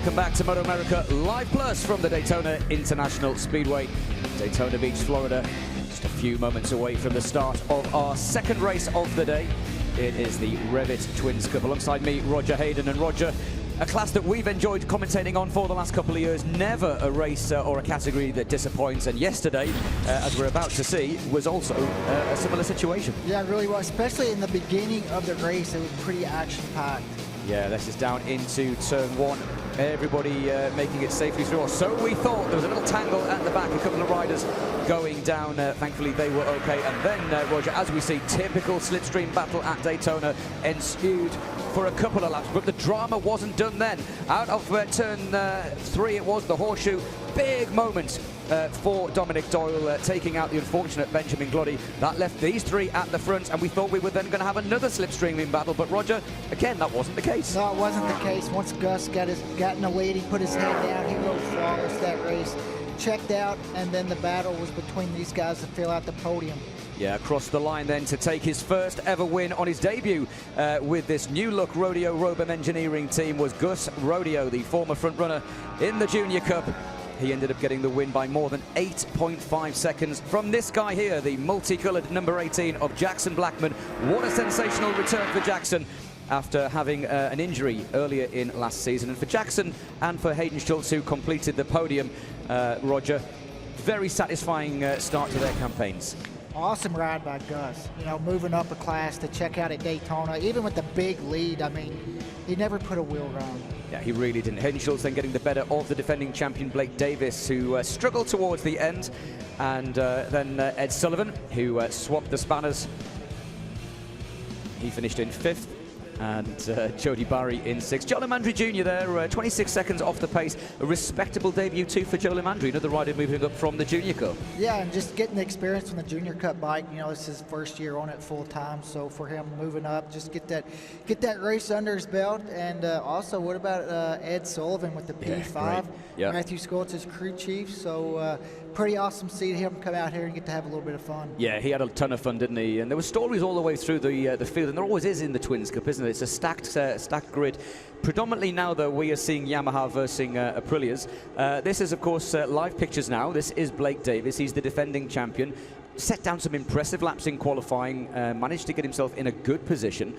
welcome back to MotoAmerica Live Plus from the Daytona International Speedway, Daytona Beach, Florida. Just a few moments away from the start of our second race of the day. It is the REV'IT Twins Cup. Alongside me, Roger Hayden. And Roger, a class that we've enjoyed commentating on for the last couple of years. Never a race or a category that disappoints. And yesterday, as we're about to see, was also a similar situation. Yeah, it really was. Especially in the beginning of the race, it was pretty action-packed. Yeah, this is down into turn one. Everybody making it safely through, or so we thought. There was a little tangle at the back, a couple of riders going down. Thankfully, they were okay. And then, Roger, as we see, typical slipstream battle at Daytona ensued for a couple of laps. But the drama wasn't done then. Out of turn three, it was the horseshoe. Big moment for Dominic Doyle, taking out the unfortunate Benjamin Gloddy. That left these three at the front, and we thought we were then going to have another slipstreaming battle. But Roger, again, that wasn't the case. No, it wasn't the case. Once Gus got in the lead, he put his head down. He rode flawless that race. Checked out, and then the battle was between these guys to fill out the podium. Yeah, across the line then to take his first ever win on his debut with this new look Rodeo Robum Engineering team was Gus Rodeo, the former front runner in the Junior Cup. He ended up getting the win by more than 8.5 seconds from this guy here, the multicolored number 18 of Jackson Blackman. What a sensational return for Jackson after having an injury earlier in last season. And for Jackson and for Hayden Schultz, who completed the podium, Roger, very satisfying start to their campaigns. Awesome ride by Gus. You know, moving up a class to check out at Daytona, even with the big lead. I mean, he never put a wheel wrong. Yeah, he really didn't. Hayden Schultz then getting the better of the defending champion Blake Davis, who struggled towards the end. And then Ed Sullivan, who swapped the spanners. He finished in fifth. And Jody Barry in sixth. Joe Limandri Jr. there, 26 seconds off the pace. A respectable debut too for Joe Limandri, another rider moving up from the Junior Cup. Yeah, and just getting the experience from the Junior Cup bike. You know, this is his first year on it full time. So for him moving up, just get that race under his belt. And also, what about Ed Sullivan with the P5? Yeah. Matthew Skoltz is crew chief. So pretty awesome to see him come out here and get to have a little bit of fun. Yeah, he had a ton of fun, didn't he? And there were stories all the way through the field, and there always is in the Twins Cup, isn't it? It's a stacked grid. Predominantly now, though, we are seeing Yamaha versus Aprilias. This is, of course, live pictures now. This is Blake Davis. He's the defending champion. Set down some impressive laps in qualifying. Managed to get himself in a good position.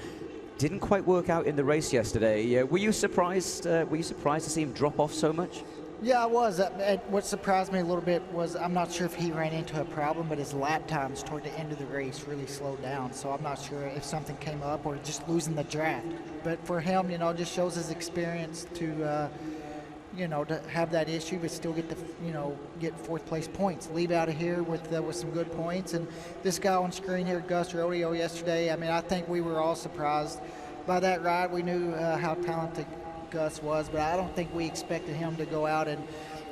Didn't quite work out in the race yesterday. Were you surprised? Were you surprised to see him drop off so much? Yeah, I was. What surprised me a little bit was I'm not sure if he ran into a problem, but his lap times toward the end of the race really slowed down. So I'm not sure if something came up or just losing the draft. But for him, you know, it just shows his experience to, you know, to have that issue but still get the, you know, get fourth place points. Leave out of here with some good points. And this guy on screen here, Gus Rodeo, yesterday. I mean, I think we were all surprised by that ride. We knew how talented Gus was, but I don't think we expected him to go out and,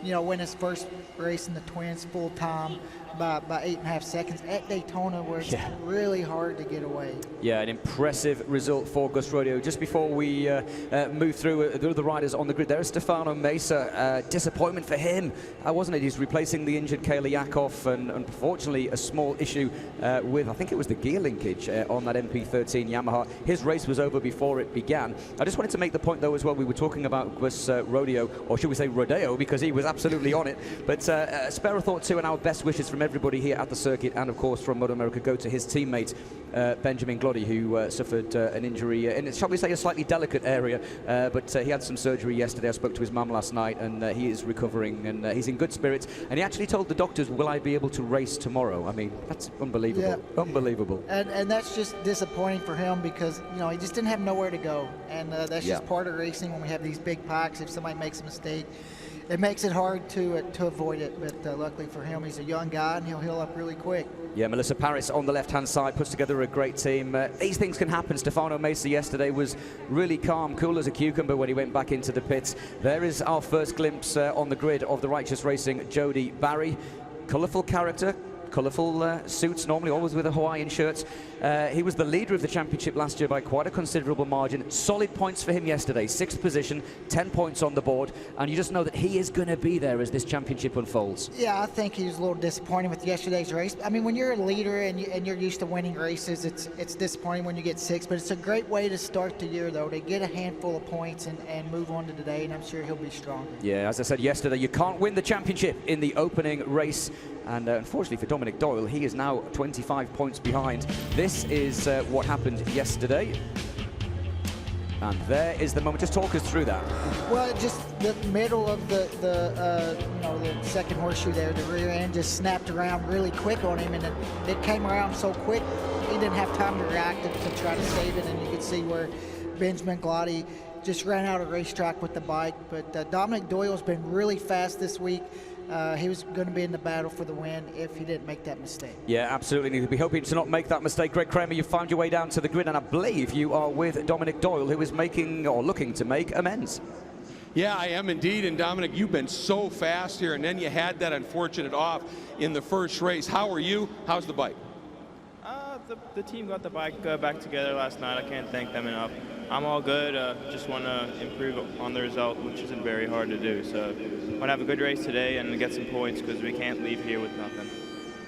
you know, win his first race in the Twins full time by 8.5 seconds at Daytona, where it's really hard to get away. Yeah, an impressive result for Gus Rodeo. Just before we move through the other riders on the grid, there's Stefano Mesa. Disappointment for him, wasn't it? He's replacing the injured Kayla Yakov, and unfortunately a small issue with, I think it was the gear linkage on that MP13 Yamaha. His race was over before it began. I just wanted to make the point, though, as well, we were talking about Gus Rodeo, or should we say Rodeo, because he was absolutely on it. But spare a thought too, and our best wishes from everybody here at the circuit, and of course from MotoAmerica, go to his teammate Benjamin Gloddy, who suffered an injury in, shall we say, a slightly delicate area, but he had some surgery yesterday. I spoke to his mum last night, and he is recovering, and he's in good spirits. And he actually told the doctors, will I be able to race tomorrow? I mean, that's unbelievable. Yeah. Unbelievable. And that's just disappointing for him, because, you know, he just didn't have nowhere to go, and that's just part of racing. When we have these big packs, if somebody makes a mistake, it makes it hard to avoid it, but luckily for him, he's a young guy and he'll heal up really quick. Yeah, Melissa Paris on the left-hand side puts together a great team. These things can happen. Stefano Mesa yesterday was really calm, cool as a cucumber when he went back into the pits. There is our first glimpse on the grid of the Righteous Racing Jody Barry. Colourful character, colourful suits, normally always with the Hawaiian shirts. He was the leader of the championship last year by quite a considerable margin. Solid points for him yesterday, 6th position, 10 points on the board, and you just know that he is going to be there as this championship unfolds. Yeah, I think he was a little disappointed with yesterday's race. I mean, when you're a leader and you're used to winning races, it's disappointing when you get 6th, but it's a great way to start the year, though, to get a handful of points and move on to today, and I'm sure he'll be stronger. Yeah, as I said yesterday, you can't win the championship in the opening race, and unfortunately for Dominic Doyle, he is now 25 points behind. This is what happened yesterday. And there is the moment. Just talk us through that. Well, just the middle of the second horseshoe there, the rear end just snapped around really quick on him, and it came around so quick he didn't have time to react to try to save it. And you could see where Benjamin Glotty just ran out of racetrack with the bike. But Dominic Doyle's been really fast this week. He was going to be in the battle for the win if he didn't make that mistake. Yeah, absolutely. Need to be hoping to not make that mistake. Greg Kramer, you found your way down to the grid, and I believe you are with Dominic Doyle, who is making or looking to make amends. Yeah, I am indeed. And Dominic, you've been so fast here, and then you had that unfortunate off in the first race. How are you? How's the bike? The team got the bike back together last night. I can't thank them enough. I'm all good. Just want to improve on the result, which isn't very hard to do. So want to have a good race today and get some points because we can't leave here with nothing.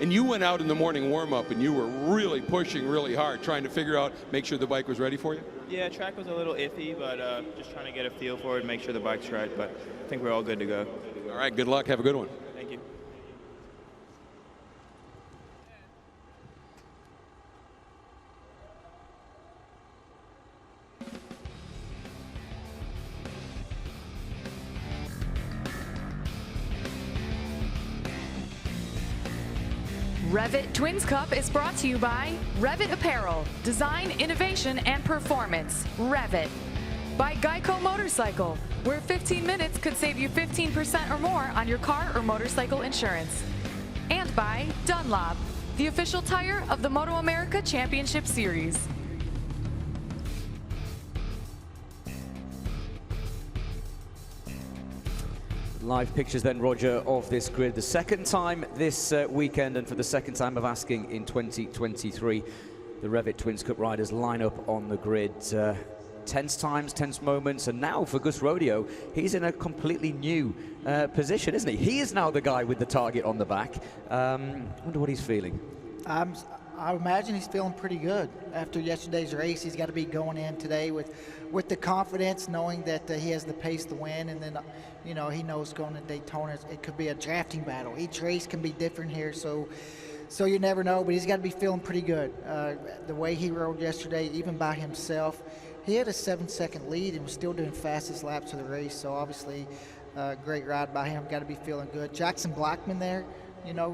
And you went out in the morning warm-up and you were really pushing really hard, trying to figure out, make sure the bike was ready for you? Yeah, track was a little iffy, but just trying to get a feel for it, make sure the bike's right. But I think we're all good to go. All right, good luck. Have a good one. Thank you. REV'IT Twins Cup is brought to you by REV'IT Apparel, Design, Innovation, and Performance. REV'IT. By Geico Motorcycle, where 15 minutes could save you 15% or more on your car or motorcycle insurance. And by Dunlop, the official tire of the MotoAmerica Championship Series. Live pictures then, Roger, of this grid. The second time this weekend, and for the second time of asking in 2023, the REV'IT Twins Cup riders line up on the grid. Tense times, tense moments, and now for Gus Rodeo, he's in a completely new position, isn't he? He is now the guy with the target on the back. Wonder what he's feeling. I imagine he's feeling pretty good after yesterday's race. He's got to be going in today with the confidence, knowing that he has the pace to win, and then he knows going to Daytona it could be a drafting battle. Each race can be different here, so you never know. But he's got to be feeling pretty good. The way he rode yesterday, even by himself, he had a 7-second lead and was still doing fastest laps of the race. So obviously, great ride by him. Got to be feeling good. Jackson Blackman there,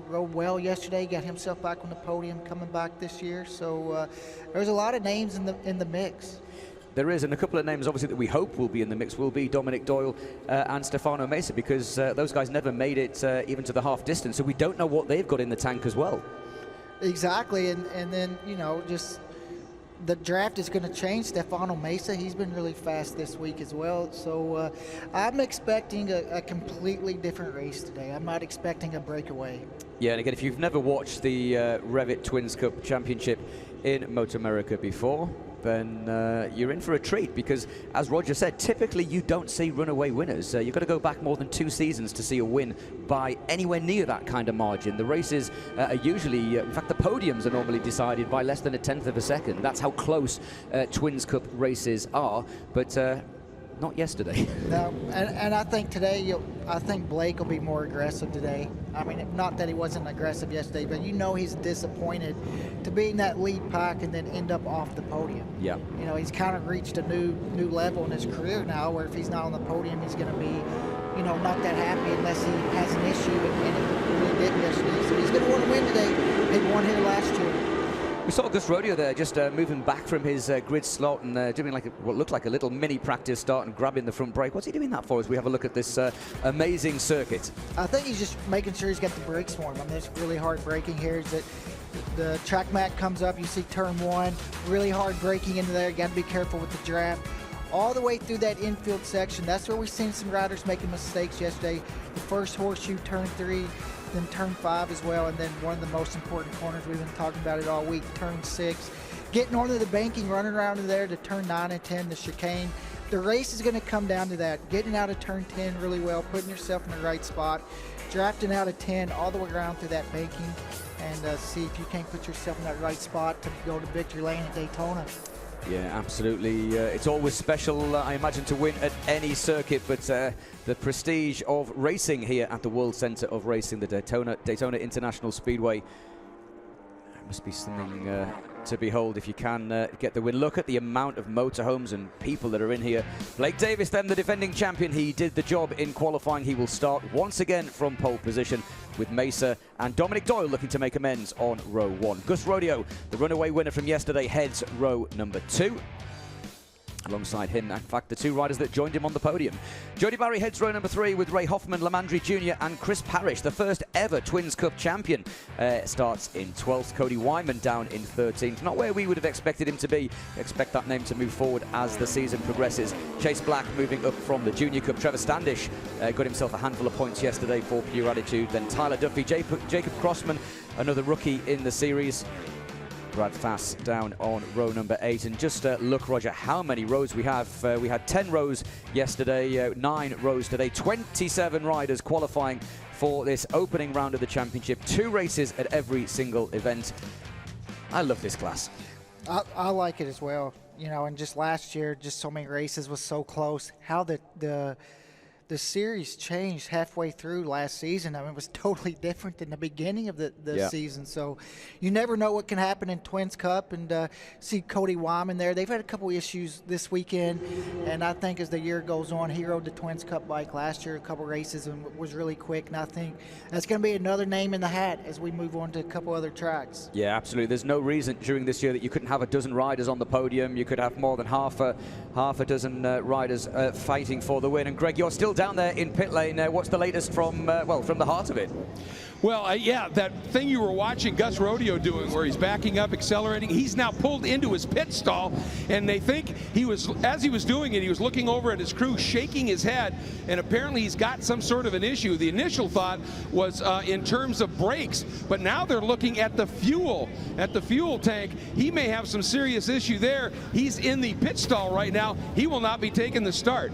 rode well yesterday, got himself back on the podium coming back this year. So there's a lot of names in the mix. There is, and a couple of names obviously that we hope will be in the mix will be Dominic Doyle and Stefano Mesa, because those guys never made it even to the half distance, so we don't know what they've got in the tank as well. Exactly, and then, just the draft is going to change. Stefano Mesa, he's been really fast this week as well. So I'm expecting a completely different race today. I'm not expecting a breakaway. Yeah, and again, if you've never watched the REV'IT Twins Cup Championship in MotoAmerica before, then you're in for a treat, because as Roger said, typically you don't see runaway winners. You've got to go back more than 2 seasons to see a win by anywhere near that kind of margin. The races are usually, in fact the podiums are normally decided by less than 1/10 of a second. That's how close Twins Cup races are, but not yesterday. No, and I think today, I think Blake will be more aggressive today. I mean, not that he wasn't aggressive yesterday, but he's disappointed to be in that lead pack and then end up off the podium. Yeah. He's kind of reached a new level in his career now, where if he's not on the podium, he's going to be, not that happy unless he has an issue, and it really did yesterday. So he's going to want to win today. He won here last year. We saw Gus Rodeo there just moving back from his grid slot and doing what looked like a little mini practice start and grabbing the front brake. What's he doing that for as we have a look at this amazing circuit? I think he's just making sure he's got the brakes for him. I mean, it's really hard braking here. The track mat comes up, you see turn 1, really hard braking into there. Got to be careful with the draft. All the way through that infield section, that's where we've seen some riders making mistakes yesterday. The first horseshoe, turn 3, then turn 5 as well, and then one of the most important corners, we've been talking about it all week, turn 6. Getting onto the banking, running around in there to turn 9 and 10, the chicane. The race is going to come down to that. Getting out of turn 10 really well, putting yourself in the right spot, drafting out of 10 all the way around through that banking, and see if you can't put yourself in that right spot to go to victory lane at Daytona. Yeah, absolutely. It's always special, I imagine, to win at any circuit, but the prestige of racing here at the World Center of Racing, the Daytona International Speedway, must be something to behold if you can get the win. Look at the amount of motorhomes and people that are in here. Blake Davis, then the defending champion, he did the job in qualifying. He will start once again from pole position with Mesa and Dominic Doyle looking to make amends on row 1. Gus Rodeo, the runaway winner from yesterday, heads row number 2. Alongside him, in fact, the 2 riders that joined him on the podium. Jody Barry heads row number 3 with Ray Hoffman, Lamandry Jr. and Chris Parrish. The first ever Twins Cup champion starts in 12th. Cody Wyman down in 13th. Not where we would have expected him to be. Expect that name to move forward as the season progresses. Chase Black moving up from the Junior Cup. Trevor Standish got himself a handful of points yesterday for pure attitude. Then Tyler Duffy, Jacob Crossman, another rookie in the series. Brad Fass down on row number 8. And just look, Roger, how many rows we have. We had 10 rows yesterday, 9 rows today, 27 riders qualifying for this opening round of the championship. 2 races at every single event. I love this class. I like it as well. You know, and just last year, just so many races was so close. How the series changed halfway through last season. I mean, it was totally different than the beginning of the season. So you never know what can happen in Twins Cup. And see Cody Wyman there. They've had a couple issues this weekend. And I think as the year goes on, he rode the Twins Cup bike last year, a couple races, and was really quick. And I think that's going to be another name in the hat as we move on to a couple other tracks. Yeah, absolutely. There's no reason during this year that you couldn't have a dozen riders on the podium. You could have more than half a dozen riders fighting for the win. And Greg, you're still down there in pit lane. What's the latest from the heart of it? Well, yeah, that thing you were watching Gus Rodeo doing where he's backing up, accelerating, he's now pulled into his pit stall, and they think as he was doing it, he was looking over at his crew, shaking his head, and apparently he's got some sort of an issue. The initial thought was in terms of brakes, but now they're looking at the fuel tank. He may have some serious issue there. He's in the pit stall right now. He will not be taking the start.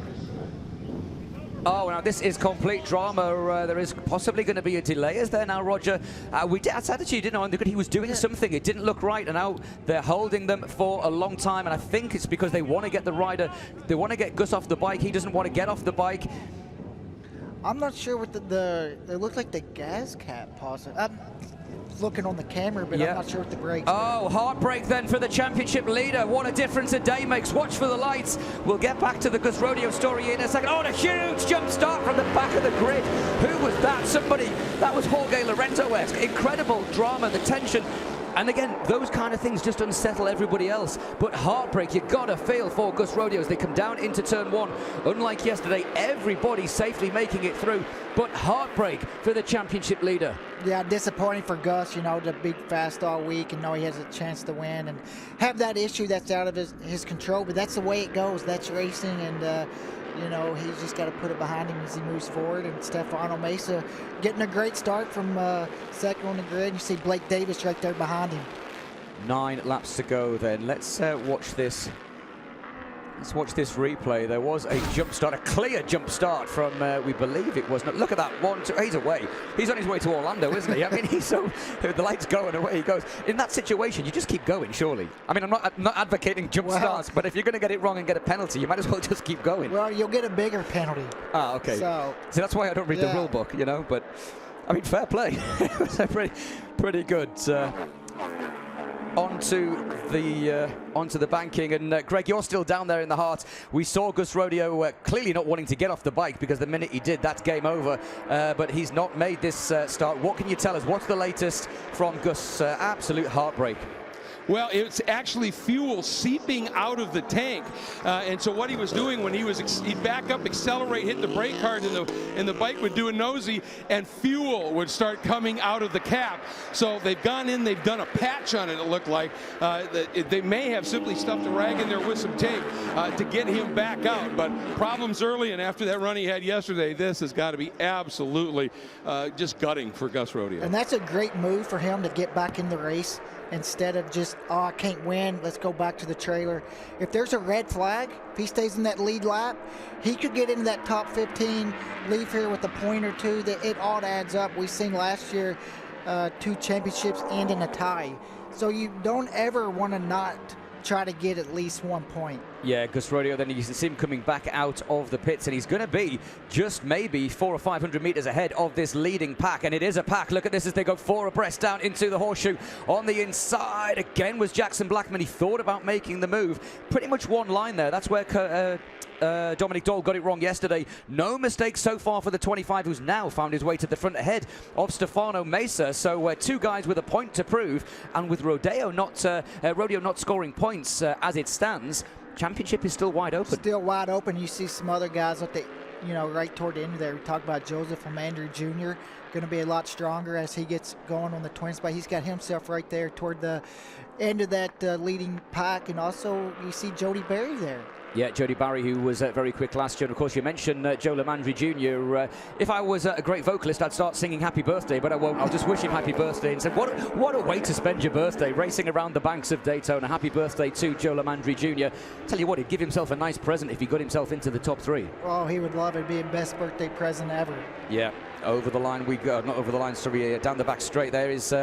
Oh, now this is complete drama. There is possibly going to be a delay. Is there now, Roger? I said that you didn't know he was doing something. It didn't look right, and now they're holding them for a long time. And I think it's because they want to get the rider, they want to get Gus off the bike. He doesn't want to get off the bike. I'm not sure what it looked like the gas cap possibly. I'm looking on the camera, but I'm not sure what the brakes. Oh, heartbreak then for the championship leader. What a difference a day makes. Watch for the lights. We'll get back to the Gus Rodeo story in a second. Oh, and a huge jump start from the back of the grid. Who was that? Somebody. That was Jorge Lorenzo-esque. Incredible drama, the tension. And again, those kind of things just unsettle everybody else. But heartbreak, you gotta feel for Gus Rodeo as they come down into turn 1. Unlike yesterday, everybody safely making it through. But heartbreak for the championship leader. Yeah, disappointing for Gus, you know, to be fast all week and know he has a chance to win and have that issue that's out of his control. But that's the way it goes. That's racing, and you know, he's just got to put it behind him as he moves forward. And Stefano Mesa getting a great start from second on the grid. You see Blake Davis right there behind him. 9 laps to go then. Let's watch this. Let's watch this replay. There was a jump start, a clear jump start from, we believe it was. Look at that, 1, 2, he's away. He's on his way to Orlando, isn't he? I mean, he's so, the lights go and away he goes. In that situation, you just keep going, surely. I mean, I'm not advocating jump starts, but if you're going to get it wrong and get a penalty, you might as well just keep going. Well, you'll get a bigger penalty. Ah, okay. So that's why I don't read the rule book, you know, but, I mean, fair play. It was pretty good. Onto the banking, and Greg, you're still down there in the heart. We saw Gus Rodeo clearly not wanting to get off the bike, because the minute he did, that's game over. But he's not made this start. What can you tell us? What's the latest from Gus? Absolute heartbreak. Well, it's actually fuel seeping out of the tank. And so what he was doing when he'd back up, accelerate, hit the brake hard, and the bike would do a nosy, and fuel would start coming out of the cap. So they've gone in, they've done a patch on it, it looked like. They may have simply stuffed a rag in there with some tape to get him back out. But problems early, and after that run he had yesterday, this has got to be absolutely just gutting for Gus Rodeo. And that's a great move for him to get back in the race instead of just, oh, I can't win, let's go back to the trailer. If there's a red flag, if he stays in that lead lap, he could get into that top 15, leave here with a point or two. That it all adds up. We've seen last year 2 championships end in a tie. So you don't ever want to not try to get at least 1 point. Yeah, Gus Rodeo, then you can see him coming back out of the pits, and he's going to be just maybe 400 or 500 meters ahead of this leading pack, and it is a pack. Look at this as they go 4 abreast down into the horseshoe. On the inside again was Jackson Blackman. He thought about making the move. Pretty much one line there. That's where Dominic Doyle got it wrong yesterday. No mistakes so far for the 25, who's now found his way to the front ahead of Stefano Mesa. So 2 guys with a point to prove, and with Rodeo not scoring points as it stands, championship is still wide open. Still wide open. You see some other guys at the, right toward the end there. We talked about Joseph Amandri Jr. Going to be a lot stronger as he gets going on the twins, but he's got himself right there toward the end of that leading pack. And also you see Jody Berry there. Yeah, Jody Barry, who was very quick last year. And of course, you mentioned Joe Lamandri Jr. If I was a great vocalist, I'd start singing Happy Birthday, but I won't. I'll just wish him happy birthday and say, what a way to spend your birthday, racing around the banks of Daytona. Happy birthday to Joe Lamandri Jr. Tell you what, he'd give himself a nice present if he got himself into the top 3. Oh, he would love it. It'd be the best birthday present ever. Yeah, over the line we go. Not over the line, sorry, down the back straight there is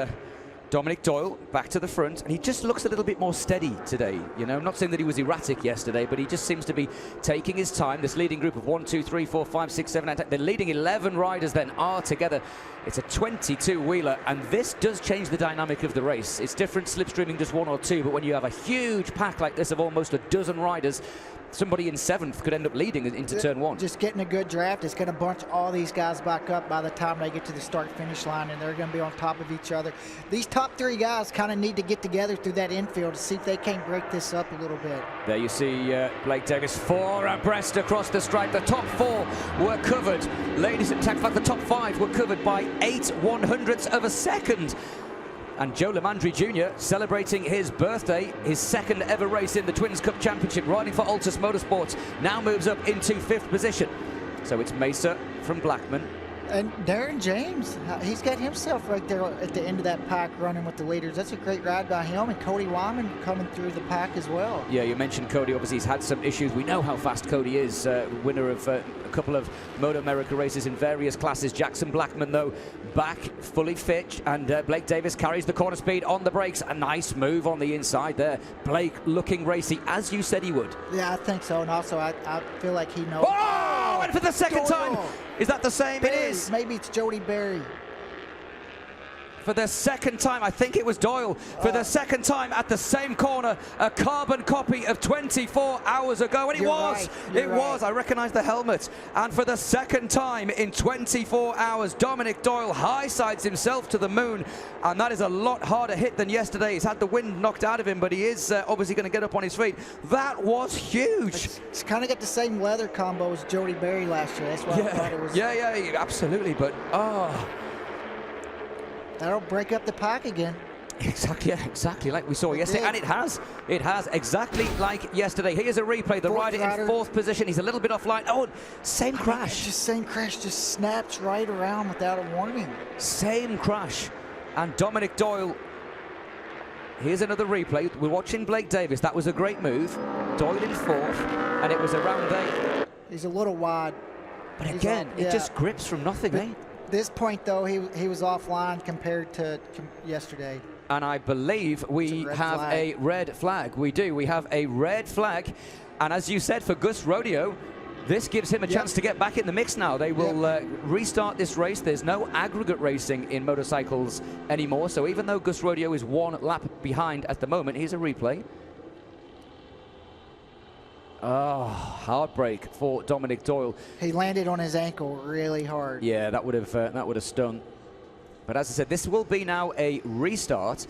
Dominic Doyle back to the front, and he just looks a little bit more steady today. Not saying that he was erratic yesterday, but he just seems to be taking his time. This leading group of 1, 2, 3, 4, 5, 6, 7, 8, the leading 11 riders then are together. It's a 22-wheeler, and this does change the dynamic of the race. It's different slipstreaming just 1 or 2, but when you have a huge pack like this of almost a dozen riders, somebody in 7th could end up leading into turn 1. Just getting a good draft is going to bunch all these guys back up by the time they get to the start-finish line, and they're going to be on top of each other. These top 3 guys kind of need to get together through that infield to see if they can't break this up a little bit. There you see Blake Davis 4 abreast across the stripe. The top 4 were covered. Ladies and gentlemen, the top 5 were covered by 8/100ths of a second. And Joe Lamandri Jr. celebrating his birthday, his 2nd ever race in the Twins Cup Championship, riding for Altus Motorsports, now moves up into 5th position. So it's Mesa from Blackman. And Darren James, he's got himself right there at the end of that pack running with the leaders. That's a great ride by him, and Cody Wyman coming through the pack as well. Yeah, you mentioned Cody. Obviously, he's had some issues. We know how fast Cody is, winner of a couple of MotoAmerica races in various classes. Jackson Blackman, though, back fully fit, and Blake Davis carries the corner speed on the brakes. A nice move on the inside there. Blake looking racy, as you said he would. Yeah, I think so, and also I feel like he knows. Oh, and for the second time. Is that the same? Berry. It is. Maybe it's Jody Berry. For the second time, I think it was Doyle, for the second time at the same corner, a carbon copy of 24 hours ago. And it was. It was. I recognize the helmet. And for the second time in 24 hours, Dominic Doyle high-sides himself to the moon. And that is a lot harder hit than yesterday. He's had the wind knocked out of him, but he is obviously going to get up on his feet. That was huge. It's kind of got the same leather combo as Jody Berry last year. That's why I thought it was. Yeah, absolutely. But, that'll break up the pack again. Exactly like we saw yesterday. And it has exactly like yesterday. Here's a replay. The rider in 4th position. He's a little bit offline. Oh, same crash. Same crash. Just snaps right around without a warning. Same crash. And Dominic Doyle. Here's another replay. We're watching Blake Davis. That was a great move. Doyle in 4th, and it was around 8. He's a little wide. But again, it just grips from nothing, eh? This point, though, he was offline compared to yesterday. And I believe we have a red flag. We do. We have a red flag. And as you said, for Gus Rodeo, this gives him a chance to get back in the mix now. They will restart this race. There's no aggregate racing in motorcycles anymore. So even though Gus Rodeo is 1 lap behind at the moment, here's a replay. Oh, heartbreak for Dominic Doyle. He landed on his ankle really hard. Yeah, that would have stung. But as I said, this will be now a restart.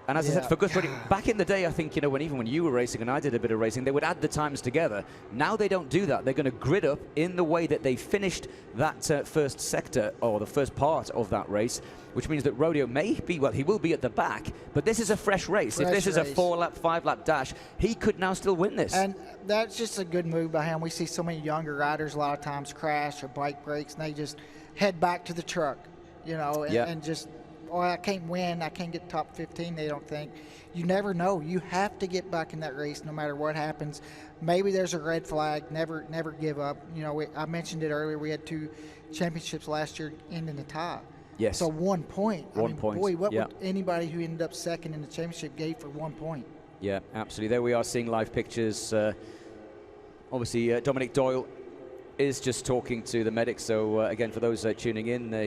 And as I said, for Gus Rodeo, back in the day, I think, you know, even when you were racing and I did a bit of racing, they would add the times together. Now they don't do that. They're going to grid up in the way that they finished that first sector, or the first part of that race, which means that Rodeo may be, well, he will be at the back, but this is a fresh race. If this is a 4-lap, 5-lap dash, he could now still win this. And that's just a good move by him. We see so many younger riders a lot of times crash or bike breaks, and they just head back to the truck, you know, and just, oh, I can't win, I can't get top 15, they don't think. You never know. You have to get back in that race no matter what happens. Maybe there's a red flag. Never give up. You know, I mentioned it earlier. We had 2 championships last year ending the tie. Yes. So 1 point. I mean, point. Boy, what would anybody who ended up second in the championship gave for 1 point? Yeah, absolutely. There we are seeing live pictures. Obviously, Dominic Doyle is just talking to the medics. So again, for those tuning in, he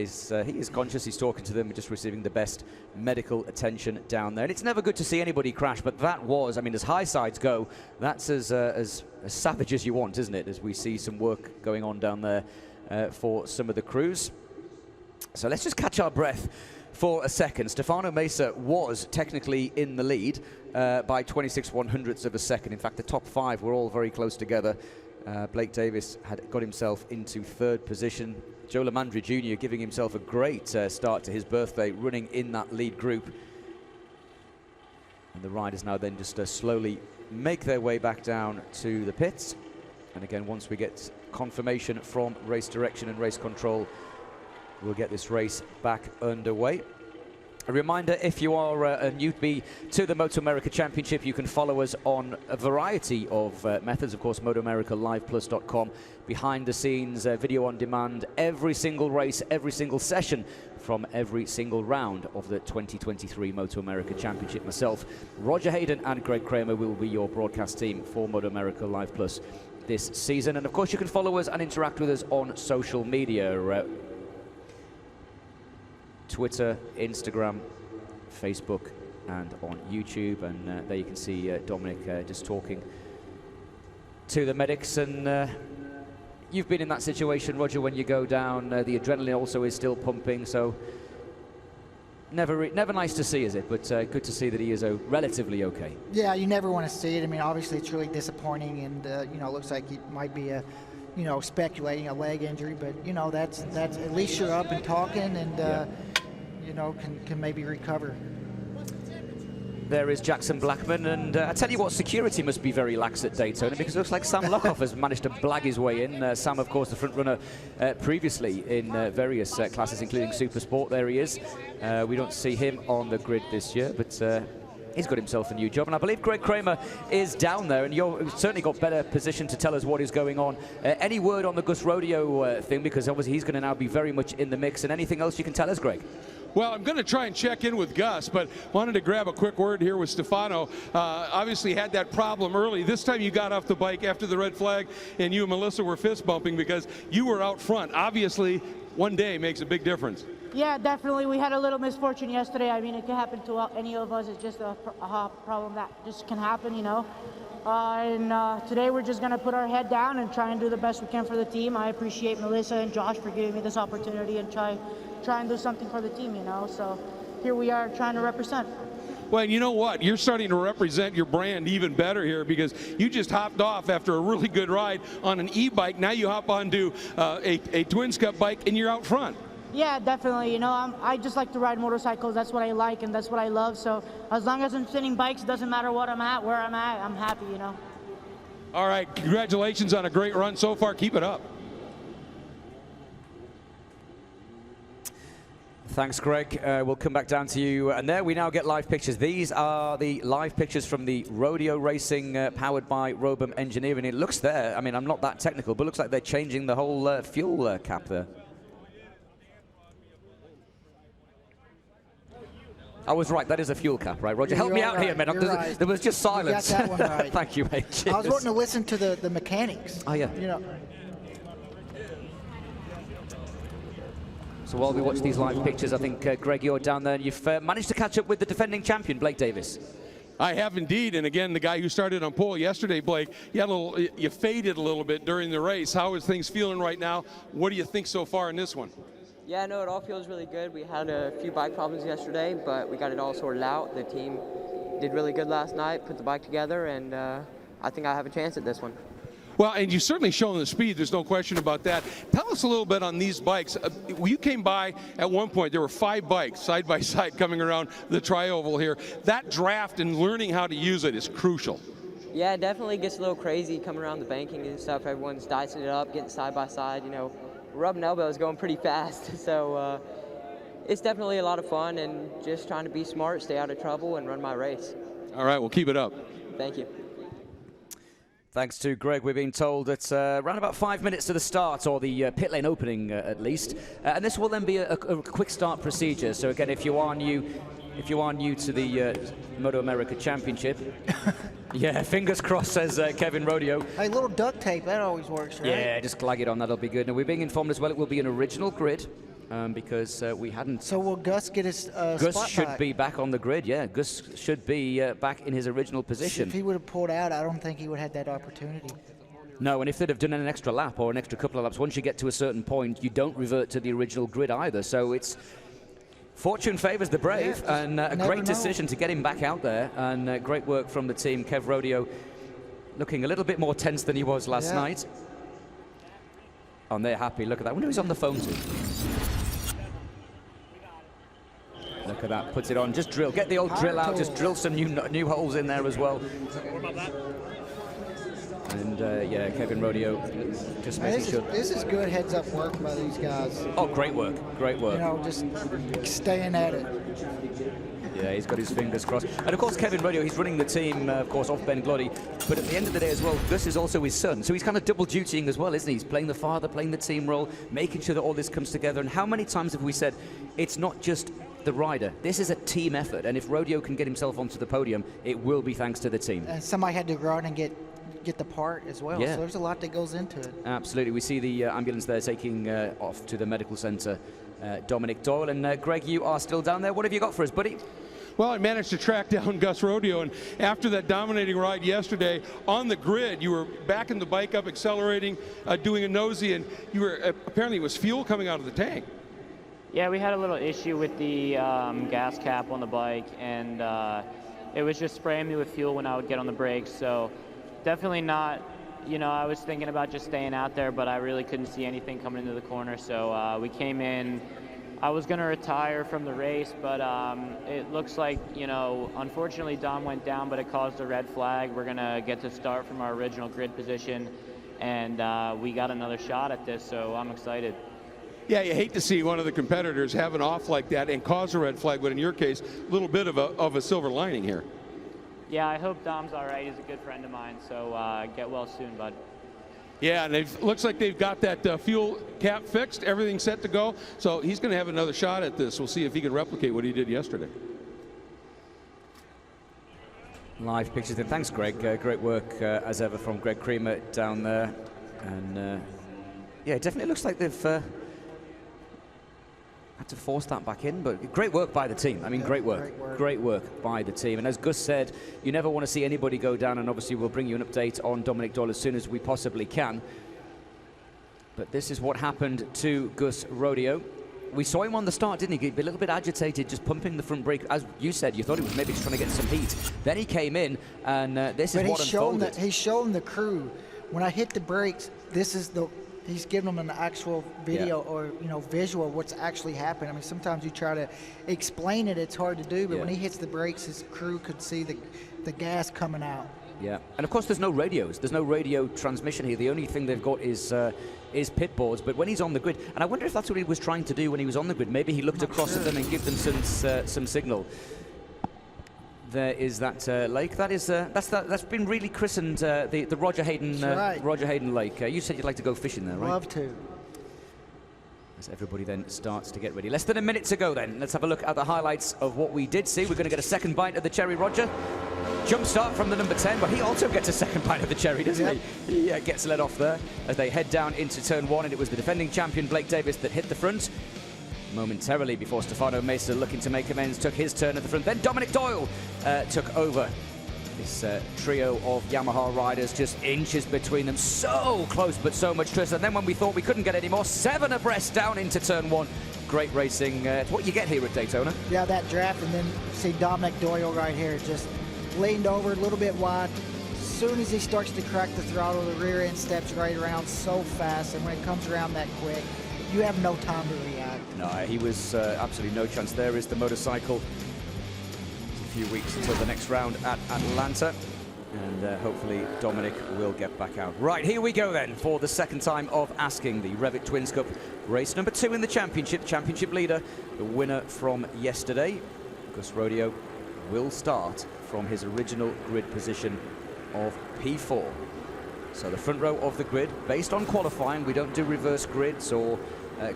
is conscious. He's talking to them, just receiving the best medical attention down there. And it's never good to see anybody crash, but that was, I mean, as high sides go, that's as savage as you want, isn't it? As we see some work going on down there for some of the crews. So let's just catch our breath for a second. Stefano Mesa was technically in the lead by 26/100ths of a second. In fact, the top 5 were all very close together. Blake Davis had got himself into 3rd position. Joe Lamandri Jr. giving himself a great start to his birthday, running in that lead group. And the riders now then just slowly make their way back down to the pits. And again, once we get confirmation from race direction and race control, we'll get this race back underway. A reminder, if you are a newbie to the MotoAmerica Championship, you can follow us on a variety of methods. Of course, MotoAmericaLivePlus.com, behind the scenes, video on demand, every single race, every single session from every single round of the 2023 MotoAmerica Championship. Myself, Roger Hayden and Greg Kramer will be your broadcast team for MotoAmerica Live Plus this season. And of course, you can follow us and interact with us on social media. Twitter, Instagram, Facebook, and on YouTube. And there you can see Dominic just talking to the medics. And you've been in that situation, Roger, when you go down. The adrenaline also is still pumping, so never nice to see, is it? But good to see that he is relatively okay. Yeah, you never want to see it. I mean, obviously it's really disappointing, and you know, it looks like he might be you know, speculating a leg injury, but you know, that's at least you're up and talking, and you know, can maybe recover. There is Jackson Blackman, and I tell you what, security must be very lax at Daytona, because it looks like Sam Lockhoff has managed to blag his way in. Sam, of course, the front runner previously in various classes, including Super Sport. There he is. We don't see him on the grid this year, but he's got himself a new job. And I believe Greg Kramer is down there, and you've certainly got better position to tell us what is going on. Any word on the Gus Rodeo thing, because obviously he's going to now be very much in the mix, and anything else you can tell us, Greg? Well, I'm going to try and check in with Gus, but wanted to grab a quick word here with Stefano. Obviously had that problem early. This time you got off the bike after the red flag, and you and Melissa were fist bumping because you were out front. Obviously, one day makes a big difference. Yeah, definitely. We had a little misfortune yesterday. I mean, it could happen to any of us. It's just a problem that just can happen, you know. Today we're just going to put our head down and try and do the best we can for the team. I appreciate Melissa and Josh for giving me this opportunity and try and do something for the team, you know. So here we are trying to represent. Well, you know what? You're starting to represent your brand even better here, because you just hopped off after a really good ride on an e-bike. Now you hop onto a Twins Cup bike and you're out front. Yeah, definitely. You know, I just like to ride motorcycles. That's what I like and that's what I love. So as long as I'm sitting bikes, it doesn't matter what I'm at, where I'm at, I'm happy, you know. All right, congratulations on a great run so far. Keep it up. Thanks, Greg. We'll come back down to you. And there we now get live pictures. These are the live pictures from the rodeo racing powered by Robum Engineering. It looks there, I mean, I'm not that technical, but it looks like they're changing the whole fuel cap there. I was right, that is a fuel cap, right, Roger? Help me out here, man. Right. There was just silence. You got that one right. Thank you, mate. Cheers. I was wanting to listen to the mechanics. Oh, yeah. You know. So while we watch these live pictures, I think, Greg, you're down there, and you've managed to catch up with the defending champion, Blake Davis. I have indeed, and again, the guy who started on pole yesterday, Blake, you faded a little bit during the race. How is things feeling right now? What do you think so far in this one? Yeah, no, it all feels really good. We had a few bike problems yesterday, but we got it all sorted out. The team did really good last night, put the bike together, and I think I have a chance at this one. Well, and you've certainly shown the speed. There's no question about that. Tell us a little bit on these bikes. You came by at one point. There were 5 bikes side by side coming around the tri-oval here. That draft and learning how to use it is crucial. Yeah, it definitely gets a little crazy coming around the banking and stuff. Everyone's dicing it up, getting side by side, you know, rubbing elbows, going pretty fast. So it's definitely a lot of fun, and just trying to be smart, stay out of trouble, and run my race. All right, well, keep it up. Thank you. Thanks to Greg. We're being told it's around about 5 minutes to the start, or the pit lane opening at least. And this will then be a quick start procedure. So again, if you are new to the MotoAmerica Championship, yeah, fingers crossed, says Kevin Rodeo. Hey, little duct tape, that always works, right? Yeah, just glag it on, that'll be good. Now, we're being informed as well it will be an original grid, because we hadn't... So will Gus get his Gus spot should back? be back on the grid, yeah. Gus should be back in his original position. If he would have pulled out, I don't think he would have had that opportunity. No, and if they'd have done an extra lap or an extra couple of laps, once you get to a certain point, you don't revert to the original grid either. So it's... Fortune favours the brave, yeah, and a great decision to get him back out there, and great work from the team. Kev Rodeo looking a little bit more tense than he was last night. Oh, and they're happy. Look at that. I wonder who he's on the phone to. Look at that. Puts it on. Just drill. Get the old drill out. Just drill some new holes in there as well. And yeah, Kevin Rodeo just making sure. This is good heads-up work by these guys. Oh, great work. Great work. You know, just staying at it. Yeah, he's got his fingers crossed. And of course, Kevin Rodeo, he's running the team, of course, off Ben Gloddy. But at the end of the day as well, Gus is also his son. So he's kind of double dutying as well, isn't he? He's playing the father, playing the team role, making sure that all this comes together. And how many times have we said, it's not just the rider. This is a team effort. And if Rodeo can get himself onto the podium, it will be thanks to the team. And somebody had to go out and get the part as well. Yeah. So there's a lot that goes into it. Absolutely. We see the ambulance there taking off to the medical center. Dominic Doyle. And Greg, you are still down there. What have you got for us, buddy? Well, I managed to track down Gus Rodeo, and after that dominating ride yesterday on the grid, you were backing the bike up, accelerating, doing a nosy, and you were apparently it was fuel coming out of the tank. Yeah, we had a little issue with the gas cap on the bike, and it was just spraying me with fuel when I would get on the brakes. So definitely not, you know, I was thinking about just staying out there, but I really couldn't see anything coming into the corner. So we came in. I was going to retire from the race, but it looks like, you know, unfortunately Dom went down, but it caused a red flag. We're going to get to start from our original grid position, and we got another shot at this, so I'm excited. Yeah, you hate to see one of the competitors have an off like that and cause a red flag, but in your case, a little bit of a silver lining here. Yeah, I hope Dom's all right. He's a good friend of mine, so get well soon, bud. Yeah, and looks like they've got that fuel cap fixed, everything set to go. So he's going to have another shot at this. We'll see if he can replicate what he did yesterday. Live pictures. And thanks, Greg. Great work, as ever, from Greg Creamer down there. And yeah, it definitely looks like they've had to force that back in, but great work by the team. I mean, great work by the team. And as Gus said, you never want to see anybody go down, and obviously we'll bring you an update on Dominic Doyle as soon as we possibly can. But this is what happened to Gus Rodeo. We saw him on the start, didn't he? He'd be a little bit agitated, just pumping the front brake. As you said, you thought he was maybe just trying to get some heat. Then he came in, and this is what unfolded. He's showing the crew, when I hit the brakes, this is the... He's giving them an actual video or, you know, visual of what's actually happening. I mean, sometimes you try to explain it, it's hard to do, but when he hits the brakes, his crew could see the gas coming out. Yeah, and of course there's no radios. There's no radio transmission here. The only thing they've got is pit boards. But when he's on the grid, and I wonder if that's what he was trying to do when he was on the grid. Maybe he looked across at them and give them some signal. There is that lake. That's been really christened the Roger Hayden Roger Hayden Lake. You said you'd like to go fishing there, right? Love to. As everybody then starts to get ready. Less than a minute to go then. Let's have a look at the highlights of what we did see. We're going to get a second bite of the cherry, Roger. Jump start from the number 10, but he also gets a second bite of the cherry, doesn't he? He gets let off there as they head down into turn 1, and it was the defending champion Blake Davis that hit the front momentarily before Stefano Mesa, looking to make amends, took his turn at the front. Then Dominic Doyle took over this trio of Yamaha riders, just inches between them. So close, but so much trust. And then when we thought we couldn't get any more, 7 abreast down into turn 1. great racing. It's what you get here at Daytona. Yeah, that draft, and then see Dominic Doyle right here just leaned over a little bit wide. As soon as he starts to crack the throttle, the rear end steps right around so fast, and when it comes around that quick, you have no time to react. No, he was absolutely no chance. There is the motorcycle. It's a few weeks until the next round at Atlanta, and hopefully Dominic will get back out. Right, here we go then for the second time of asking. The REV'IT Twins Cup, race number 2 in the championship leader, the winner from yesterday. Gus Rodeo will start from his original grid position of P4. So the front row of the grid, based on qualifying, we don't do reverse grids or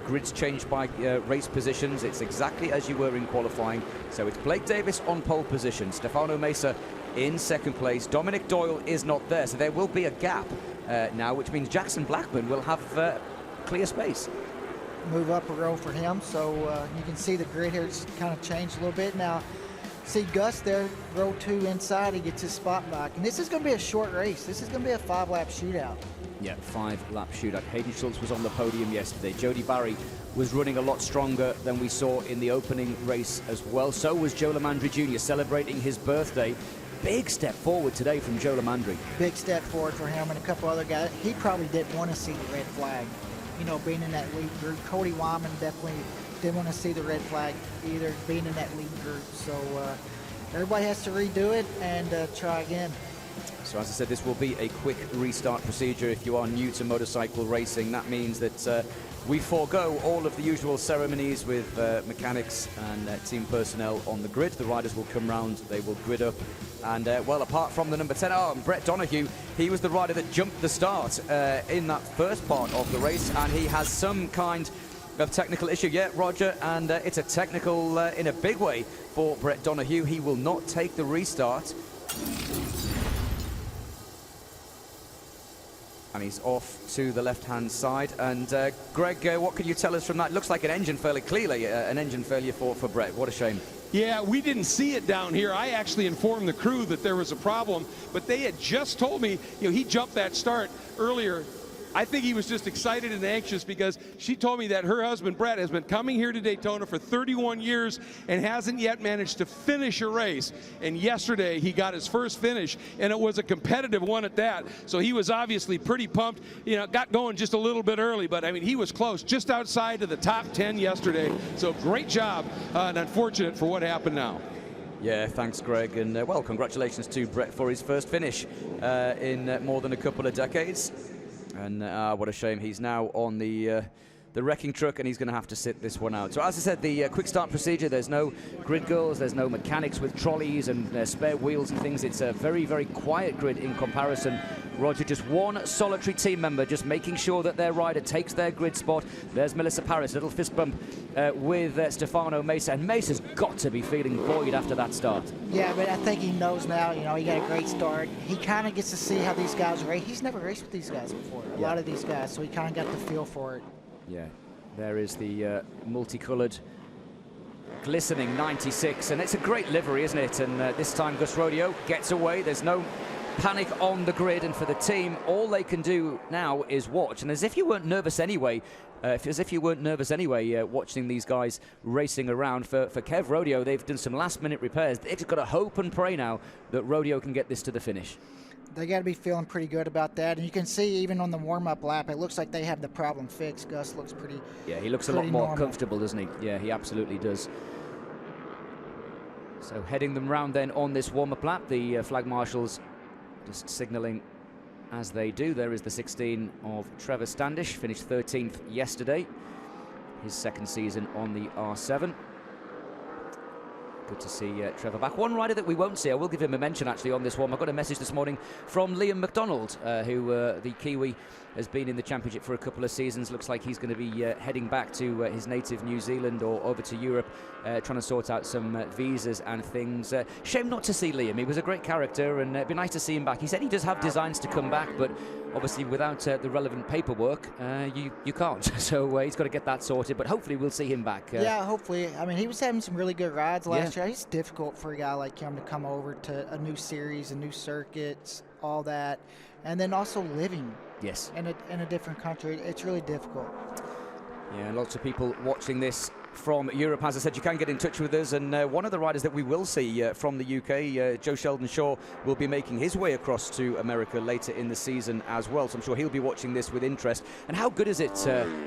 grids changed by race positions. It's exactly as you were in qualifying. So it's Blake Davis on pole position, Stefano Mesa in second place. Dominic Doyle is not there, so there will be a gap now, which means Jackson Blackman will have clear space. Move up a row for him, so you can see the grid here. It's kind of changed a little bit now. See Gus there, row 2 inside, he gets his spot back. And this is going to be a short race. This is going to be a 5-lap shootout. Yeah, 5-lap shootout. Hayden Schultz was on the podium yesterday. Jody Barry was running a lot stronger than we saw in the opening race as well. So was Joe Lamandri Jr. celebrating his birthday. Big step forward today from Joe Lamandri. Big step forward for him and a couple other guys. He probably didn't want to see the red flag, you know, being in that lead group. Cody Wyman definitely didn't want to see the red flag either, being in that lead group. So everybody has to redo it and try again. So as I said, this will be a quick restart procedure. If you are new to motorcycle racing, that means that we forego all of the usual ceremonies with mechanics and team personnel on the grid. The riders will come round, they will grid up, and well, apart from the number 10, and Brett Donoghue, he was the rider that jumped the start in that first part of the race, and he has some kind of technical issue. Yeah, Roger, and it's a technical in a big way for Brett Donoghue. He will not take the restart. And he's off to the left-hand side. And Greg, what can you tell us from that? It looks like an engine failure, clearly an engine failure for Brett. What a shame. Yeah, we didn't see it down here. I actually informed the crew that there was a problem, but they had just told me, you know, he jumped that start earlier. I think he was just excited and anxious because she told me that her husband, Brett, has been coming here to Daytona for 31 years and hasn't yet managed to finish a race. And yesterday, he got his first finish, and it was a competitive one at that. So he was obviously pretty pumped. You know, got going just a little bit early, but, I mean, he was close, just outside of the top 10 yesterday. So great job, and unfortunate for what happened now. Yeah, thanks, Greg. And, well, congratulations to Brett for his first finish in more than a couple of decades. And what a shame. He's now on the wrecking truck, and he's going to have to sit this one out. So as I said, the quick start procedure, there's no grid girls, there's no mechanics with trolleys and spare wheels and things. It's a very, very quiet grid in comparison. Roger, just one solitary team member just making sure that their rider takes their grid spot. There's Melissa Paris, a little fist bump with Stefano Mesa, and Mesa's got to be feeling buoyed after that start. Yeah, but I think he knows now, you know, he got a great start. He kind of gets to see how these guys race. He's never raced with these guys before, a lot of these guys, so he kind of got the feel for it. Yeah, there is the multicolored glistening 96, and it's a great livery, isn't it? And this time Gus Rodeo gets away. There's no panic on the grid, and for the team, all they can do now is watch. And as if you weren't nervous anyway, watching these guys racing around for Kev Rodeo, they've done some last-minute repairs. They've just got to hope and pray now that Rodeo can get this to the finish. They got to be feeling pretty good about that. And you can see even on the warm-up lap, it looks like they have the problem fixed. Gus looks pretty. Yeah, he looks a lot more comfortable, doesn't he? Yeah, he absolutely does. So heading them round then on this warm-up lap, the flag marshals just signalling as they do. There is the 16 of Trevor Standish, finished 13th yesterday. His second season on the R7. Good to see Trevor back. One rider that we won't see, I will give him a mention actually on this one. I got a message this morning from Liam McDonald, who the Kiwi has been in the championship for a couple of seasons. Looks like he's going to be heading back to his native New Zealand or over to Europe, trying to sort out some visas and things. Shame not to see Liam. He was a great character, and it'd be nice to see him back. He said he does have designs to come back, but obviously without the relevant paperwork, you can't. So he's got to get that sorted, but hopefully we'll see him back. Yeah, hopefully. I mean, he was having some really good rides last year. It's difficult for a guy like him to come over to a new series, a new circuits, all that, and then also living in a different country. It's really difficult. Yeah, lots of people watching this from Europe. As I said, you can get in touch with us, and one of the riders that we will see from the UK, Joe Sheldon-Shaw, will be making his way across to America later in the season as well, so I'm sure he'll be watching this with interest. And how good is it,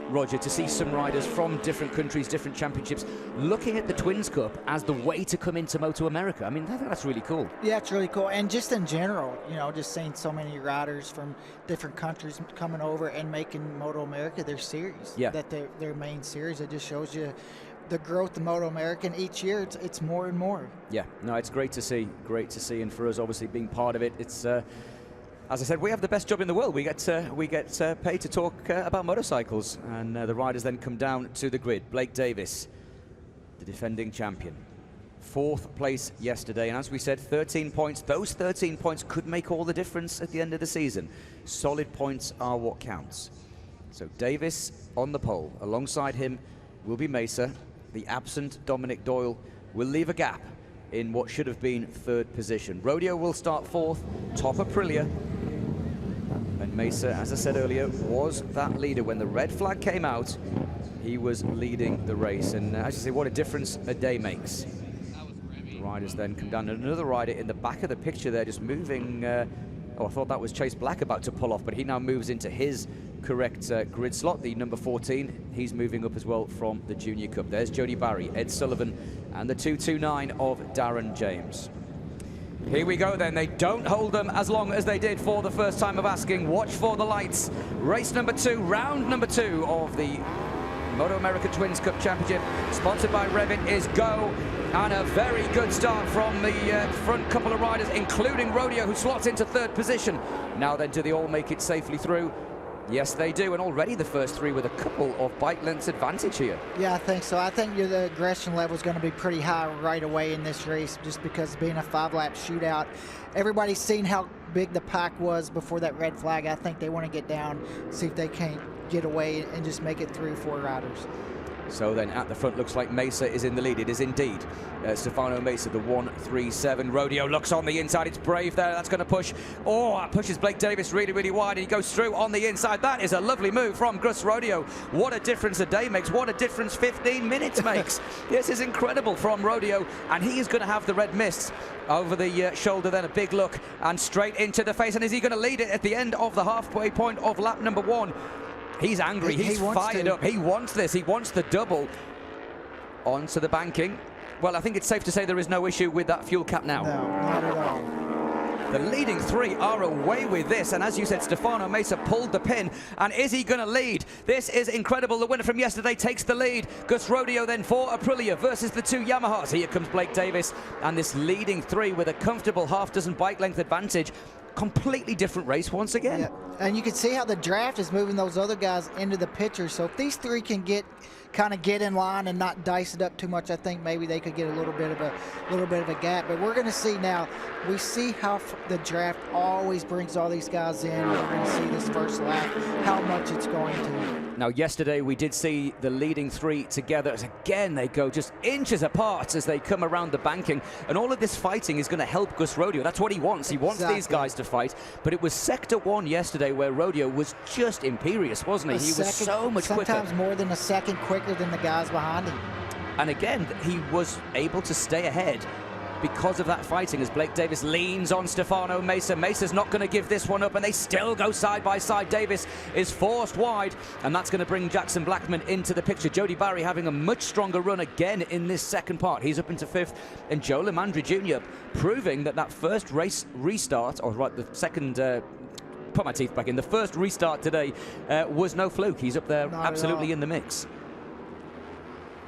Roger, to see some riders from different countries, different championships, looking at the Twins Cup as the way to come into MotoAmerica? I mean, I think that's really cool. Yeah, it's really cool. And just in general, you know, just seeing so many riders from different countries coming over and making MotoAmerica their series, that their main series. It just shows you the growth of MotoAmerica, and each year it's more and more. Yeah, no, it's great to see, and for us, obviously, being part of it, it's as I said, we have the best job in the world. We get paid to talk about motorcycles, and the riders then come down to the grid. Blake Davis, the defending champion, 4th place yesterday, and as we said, 13 points. Those 13 points could make all the difference at the end of the season. Solid points are what counts. So Davis on the pole. Alongside him will be Mesa. The absent Dominic Doyle will leave a gap in what should have been 3rd position. Rodeo will start 4th, top Aprilia. And Mesa, as I said earlier, was that leader. When the red flag came out, he was leading the race. And as you say, what a difference a day makes. The riders then come down. And another rider in the back of the picture there, just moving. I thought that was Chase Black about to pull off, but he now moves into his correct grid slot, the number 14. He's moving up as well from the Junior Cup. There's Jody Barry, Ed Sullivan, and the 229 of Darren James. Here we go then. They don't hold them as long as they did for the first time of asking. Watch for the lights. Race number 2, round number 2 of the MotoAmerica Twins Cup Championship, sponsored by REV'IT, is go. And a very good start from the front couple of riders, including Rodeo, who slots into 3rd position. Now then, do they all make it safely through? Yes, they do, and already the first 3 with a couple of bike lengths advantage here. Yeah, I think so. I think the aggression level is going to be pretty high right away in this race, just because being a 5-lap shootout, everybody's seen how big the pack was before that red flag. I think they want to get down, see if they can't get away and just make it through 4 riders. So then at the front, looks like Mesa is in the lead. It is indeed Stefano Mesa, the 137. Rodeo looks on the inside. It's brave there. That's going to push. Oh, that pushes Blake Davis really, really wide. And he goes through on the inside. That is a lovely move from Gus Rodeo. What a difference a day makes. What a difference 15 minutes makes. This is incredible from Rodeo. And he is going to have the red mist over the shoulder. Then a big look and straight into the face. And is he going to lead it at the end of the halfway point of lap number 1? He's angry, he's fired up, he wants this, he wants the double. Onto the banking. Well, I think it's safe to say there is no issue with that fuel cap now. No, not at all. The leading 3 are away with this, and as you said, Stefano Mesa pulled the pin, and is he going to lead? This is incredible. The winner from yesterday takes the lead. Gus Rodeo then for Aprilia versus the 2 Yamahas. Here comes Blake Davis, and this leading 3 with a comfortable half-dozen bike length advantage. Completely different race once again. Yeah. And you can see how the draft is moving those other guys into the picture. So if these 3 can kind of get in line and not dice it up too much, I think maybe they could get a little bit of a gap. But we're going to see now. We see how the draft always brings all these guys in. We're going to see this first lap, how much it's going to. Now, yesterday we did see the leading 3 together. Again, they go just inches apart as they come around the banking. And all of this fighting is going to help Gus Rodeo. That's what he wants. He wants these guys to fight. But it was Sector 1 yesterday where Rodeo was just imperious, wasn't he? He was so much quicker. Sometimes more than a second quicker than the guys behind him. And again, he was able to stay ahead because of that fighting as Blake Davis leans on Stefano Mesa. Mesa's not going to give this one up, and they still go side by side. Davis is forced wide, and that's going to bring Jackson Blackman into the picture. Jody Barry having a much stronger run again in this second part. He's up into 5th, and Joe Lamandri Jr. proving that first race restart, or right, the second put my teeth back in, the first restart today was no fluke. He's up there absolutely in the mix.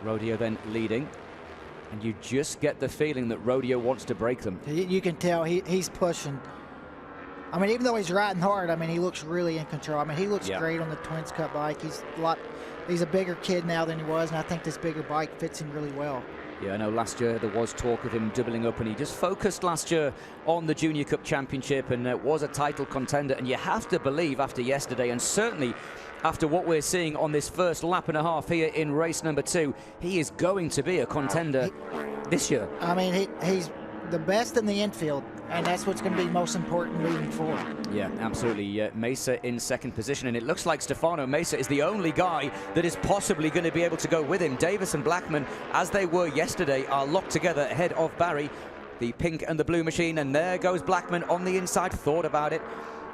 Rodeo then leading. And you just get the feeling that Rodeo wants to break them. You can tell he's pushing. I mean, even though he's riding hard, I mean, he looks really in control. I mean, he looks great on the Twins Cup bike. He's a bigger kid now than he was, and I think this bigger bike fits him really well. Yeah, I know last year there was talk of him doubling up, and he just focused last year on the Junior Cup Championship and was a title contender. And you have to believe after yesterday, and certainly after what we're seeing on this first lap and a half here in race number 2, he is going to be a contender this year. I mean, he's the best in the infield. and that's what's going to be most important moving forward. Yeah, absolutely. Mesa in second position, and it looks like Stefano Mesa is the only guy that is possibly going to be able to go with him. Davis and Blackman, as they were yesterday, are locked together ahead of Barry, the pink and the blue machine, and there goes Blackman on the inside. Thought about it.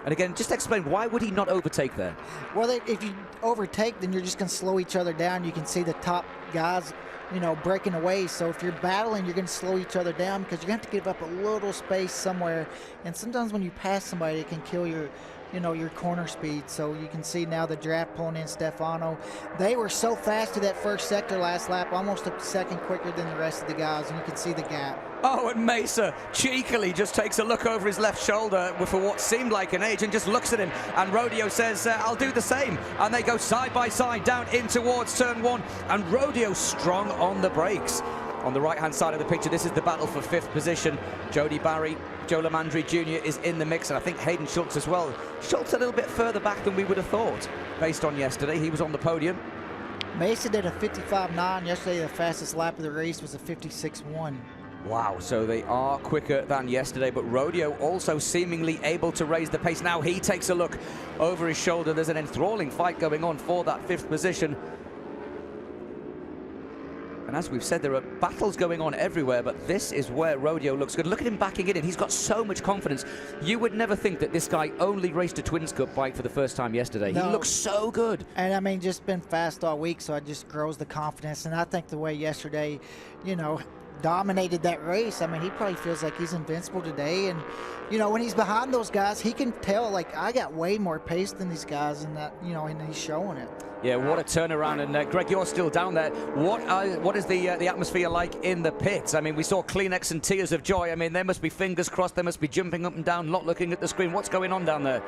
And again, just explain, why would he not overtake there? Well, if you overtake, then you're just going to slow each other down. You can see the top guys, you know, breaking away. So if you're battling, you're going to slow each other down because you're going to have to give up a little space somewhere. And sometimes when you pass somebody, it can kill your, you know, your corner speed. So you can see now the draft pulling in Stefano. They were so fast to that first sector last lap, almost a second quicker than the rest of the guys, and you can see the gap. Oh, and Mesa cheekily just takes a look over his left shoulder for what seemed like an age and just looks at him. And Rodeo says, I'll do the same. And they go side by side down in towards turn one. And Rodeo strong on the brakes. On the right-hand side of the picture, this is the battle for fifth position. Jody Barry, Joe Lamandri Jr. is in the mix, and I think Hayden Schultz as well. Schultz a little bit further back than we would have thought, based on yesterday. He was on the podium. Mesa did a 55.9 yesterday. The fastest lap of the race was a 56.1. Wow, so they are quicker than yesterday, but Rodeo also seemingly able to raise the pace. Now he takes a look over his shoulder. There's an enthralling fight going on for that fifth position. And as we've said, there are battles going on everywhere, but this is where Rodeo looks good. Look at him backing it in. He's got so much confidence. You would never think that this guy only raced a Twins Cup bike for the first time yesterday. No. He looks so good. And I mean, just been fast all week, so it just grows the confidence. And I think the way yesterday, you know, dominated that race. I mean, he probably feels like he's invincible today. And, you know, when he's behind those guys, he can tell, like, I got way more pace than these guys, and that, you know, and he's showing it. Yeah, what a turnaround. And Greg, you're still down there. What is the atmosphere like in the pits? I mean, we saw Kleenex and tears of joy. I mean, there must be fingers crossed. They must be jumping up and down, not looking at the screen. What's going on down there?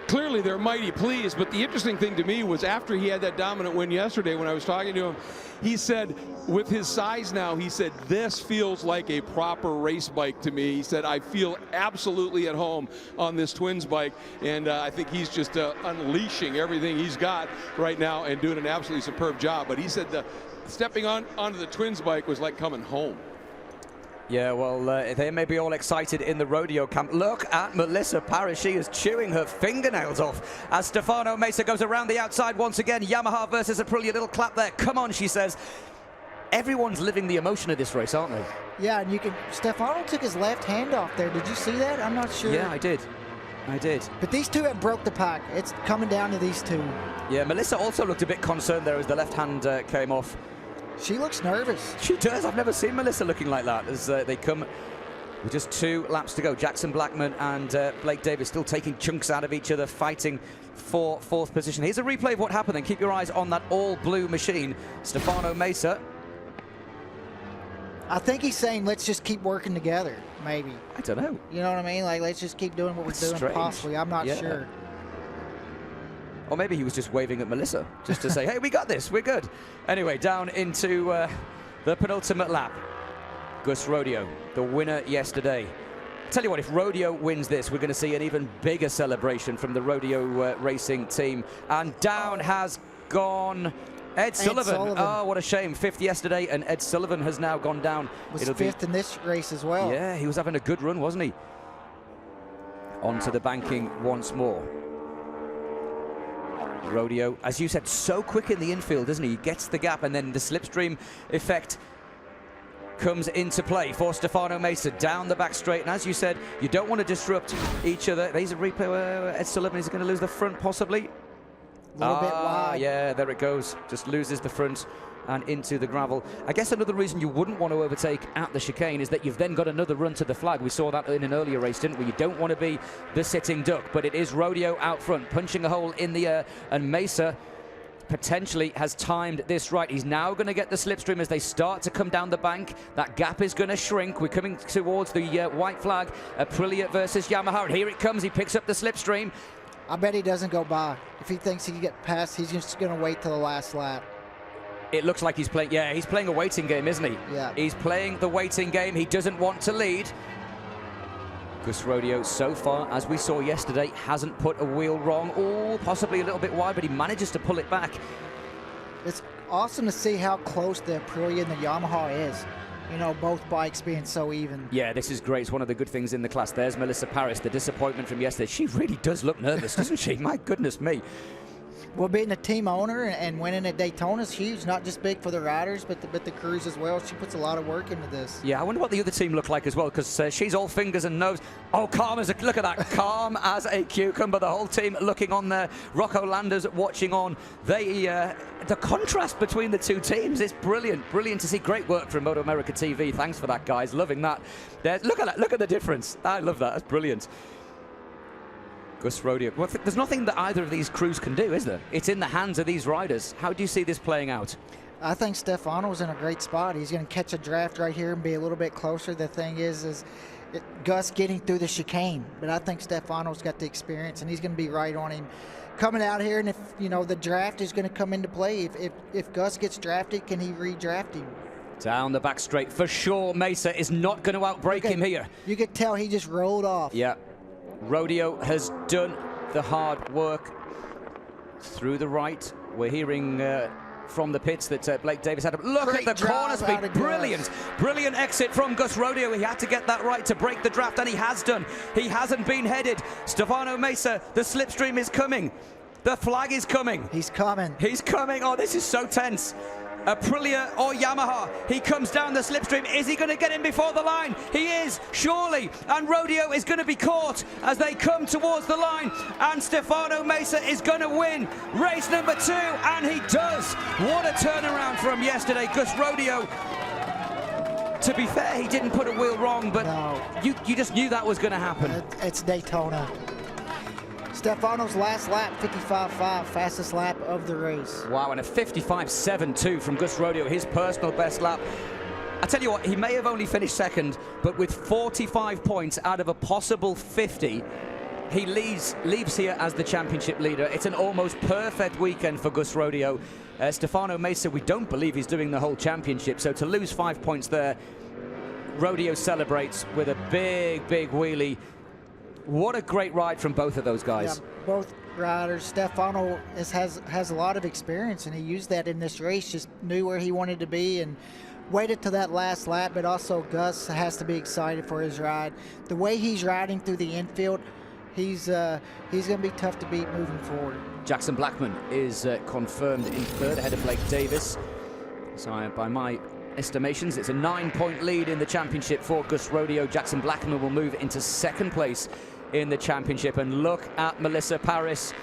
Clearly they're mighty pleased, but the interesting thing to me was after he had that dominant win yesterday, when I was talking to him, he said, with his size now, he said, this feels like a proper race bike to me. He said, I feel absolutely at home on this Twins bike, and I think he's just unleashing everything he's got right now and doing an absolutely superb job. But he said stepping onto the Twins bike was like coming home. Yeah, well, they may be all excited in the Rodeo camp. Look at Melissa Parrish. She is chewing her fingernails off as Stefano Mesa goes around the outside once again. Yamaha versus Aprilia. Little clap there. Come on, she says. Everyone's living the emotion of this race, aren't they? Yeah, and you can. Stefano took his left hand off there. Did you see that? I'm not sure. Yeah, I did. But these two have broke the pack. It's coming down to these two. Yeah, Melissa also looked a bit concerned there as the left hand came off. She looks nervous. She does. I've never seen Melissa looking like that as they come with just 2 laps to go. Jackson Blackman and Blake Davis still taking chunks out of each other, fighting for fourth position. Here's a replay of what happened, and keep your eyes on that all-blue machine. Stefano Mesa. I think he's saying, let's just keep working together, maybe. I don't know. You know what I mean? Like, let's just keep doing what we're doing, strange. possibly. I'm not sure. Or maybe he was just waving at Melissa, just to say, hey, we got this, we're good. Anyway, down into the penultimate lap. Gus Rodeo, the winner yesterday. Tell you what, if Rodeo wins this, we're going to see an even bigger celebration from the Rodeo racing team. And down has gone Ed Sullivan. Oh, what a shame. 5th yesterday, and Ed Sullivan has now gone down. Was 5th in this race as well. Yeah, he was having a good run, wasn't he? Onto the banking once more. Rodeo, as you said, so quick in the infield, isn't he? He gets the gap, and then the slipstream effect comes into play for Stefano Mesa down the back straight. And as you said, you don't want to disrupt each other. There's a replay where Ed Sullivan is going to lose the front, possibly. A little bit wide. Yeah, there it goes. Just loses the front and into the gravel. I guess another reason you wouldn't want to overtake at the chicane is that you've then got another run to the flag. We saw that in an earlier race, didn't we? You don't want to be the sitting duck, but it is Rodeo out front, punching a hole in the air, and Mesa potentially has timed this right. He's now going to get the slipstream as they start to come down the bank. That gap is going to shrink. We're coming towards the white flag, Aprilia versus Yamaha, and here it comes. He picks up the slipstream. I bet he doesn't go by. If he thinks he can get past, he's just going to wait till the last lap. It looks like he's playing, he's playing a waiting game, isn't he? Yeah. He's playing the waiting game. He doesn't want to lead. Gus Rodeo, so far, as we saw yesterday, hasn't put a wheel wrong. Oh, possibly a little bit wide, but he manages to pull it back. It's awesome to see how close the Aprilia and the Yamaha is. you know, both bikes being so even. Yeah, this is great. It's one of the good things in the class. There's Melissa Paris, the disappointment from yesterday. She really does look nervous, doesn't she? My goodness me. Well, being a team owner and winning at Daytona is huge, not just big for the riders, but the crews as well. She puts a lot of work into this. Yeah, I wonder what the other team look like as well, because she's all fingers and nose. Oh, calm as a, look at that, calm as a cucumber. The whole team looking on there. Rocco Landers watching on. The contrast between the two teams is brilliant. Brilliant to see. Great work from MotoAmerica TV. Thanks for that, guys. Loving that. Look at that. Look at the difference. I love that. That's brilliant. Gus Rodeo. Well, there's nothing that either of these crews can do, is there? It's in the hands of these riders. How do you see this playing out? I think Stefano's in a great spot. He's going to catch a draft right here and be a little bit closer. The thing is Gus getting through the chicane. But I think Stefano's got the experience, and he's going to be right on him coming out here. And if, you know, the draft is going to come into play, if Gus gets drafted, can he redraft him? Down the back straight. For sure, Mesa is not going to outbreak him here. You could tell he just rolled off. Yeah. Rodeo has done the hard work through the right. We're hearing from the pits that Blake Davis had a look at the corner speed. Brilliant, brilliant exit from Gus Rodeo. He had to get that right to break the draft, and he has done. He hasn't been headed. Stefano Mesa, the slipstream is coming. The flag is coming. He's coming. He's coming. Oh, this is so tense. Aprilia or Yamaha. He comes down the slipstream. Is he going to get him before the line? He is, surely. And Rodeo is going to be caught as they come towards the line. And Stefano Mesa is going to win race number 2. And he does. What a turnaround from yesterday. Gus Rodeo. To be fair, he didn't put a wheel wrong, but no. you just knew that was going to happen. It's Daytona. Stefano's last lap, 55.5, fastest lap of the race. Wow, and a 55.72 from Gus Rodeo, his personal best lap. I tell you what, he may have only finished second, but with 45 points out of a possible 50, he leaves here as the championship leader. It's an almost perfect weekend for Gus Rodeo. Stefano Mesa, we don't believe he's doing the whole championship, so to lose 5 points there, Rodeo celebrates with a big, big wheelie. What a great ride from both of those guys. Yeah, both riders. Stefano has a lot of experience, and he used that in this race, just knew where he wanted to be and waited to that last lap. But also Gus has to be excited for his ride. The way he's riding through the infield, he's going to be tough to beat moving forward. Jackson Blackman is confirmed in third ahead of Blake Davis. So by my estimations, it's a 9-point lead in the championship for Gus Rodeo. Jackson Blackman will move into second place in the championship. And look at Melissa Paris,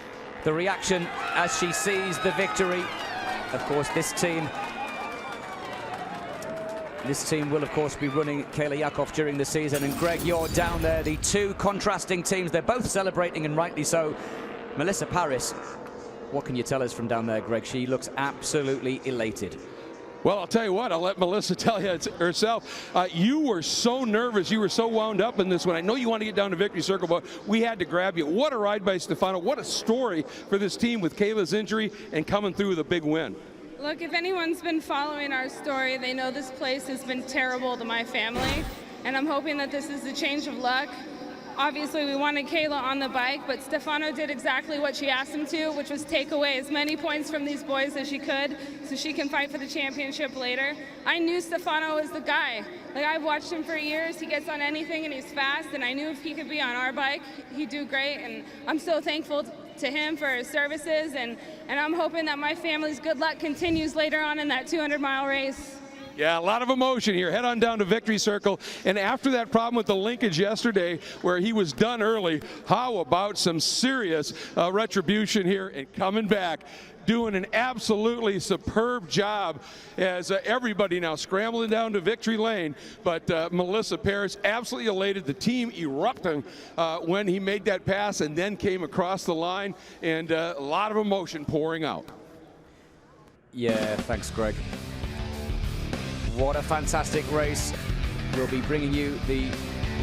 the reaction as she sees the victory. Of course, this team will of course be running Kayla Yakov during the season. And Greg, you're down there, the two contrasting teams, they're both celebrating, and rightly so. Melissa Paris, what can you tell us from down there, Greg? She looks absolutely elated. Well, I'll tell you what, I'll let Melissa tell you herself. You were so nervous, you were so wound up in this one. I know you want to get down to victory circle, but we had to grab you. What a ride by Stefano. What a story for this team with Kayla's injury and coming through with a big win. Look, if anyone's been following our story, they know this place has been terrible to my family, and I'm hoping that this is a change of luck. Obviously, we wanted Kayla on the bike, but Stefano did exactly what she asked him to, which was take away as many points from these boys as she could so she can fight for the championship later. I knew Stefano was the guy. Like, I've watched him for years. He gets on anything and he's fast, and I knew if he could be on our bike, he'd do great, and I'm so thankful to him for his services, and I'm hoping that my family's good luck continues later on in that 200-mile race. Yeah, a lot of emotion here. Head on down to Victory Circle. And after that problem with the linkage yesterday where he was done early, how about some serious retribution here and coming back, doing an absolutely superb job as everybody now scrambling down to victory lane. But Melissa Paris absolutely elated, the team erupting when he made that pass and then came across the line, and a lot of emotion pouring out. Yeah, thanks, Greg. What a fantastic race. We'll be bringing you the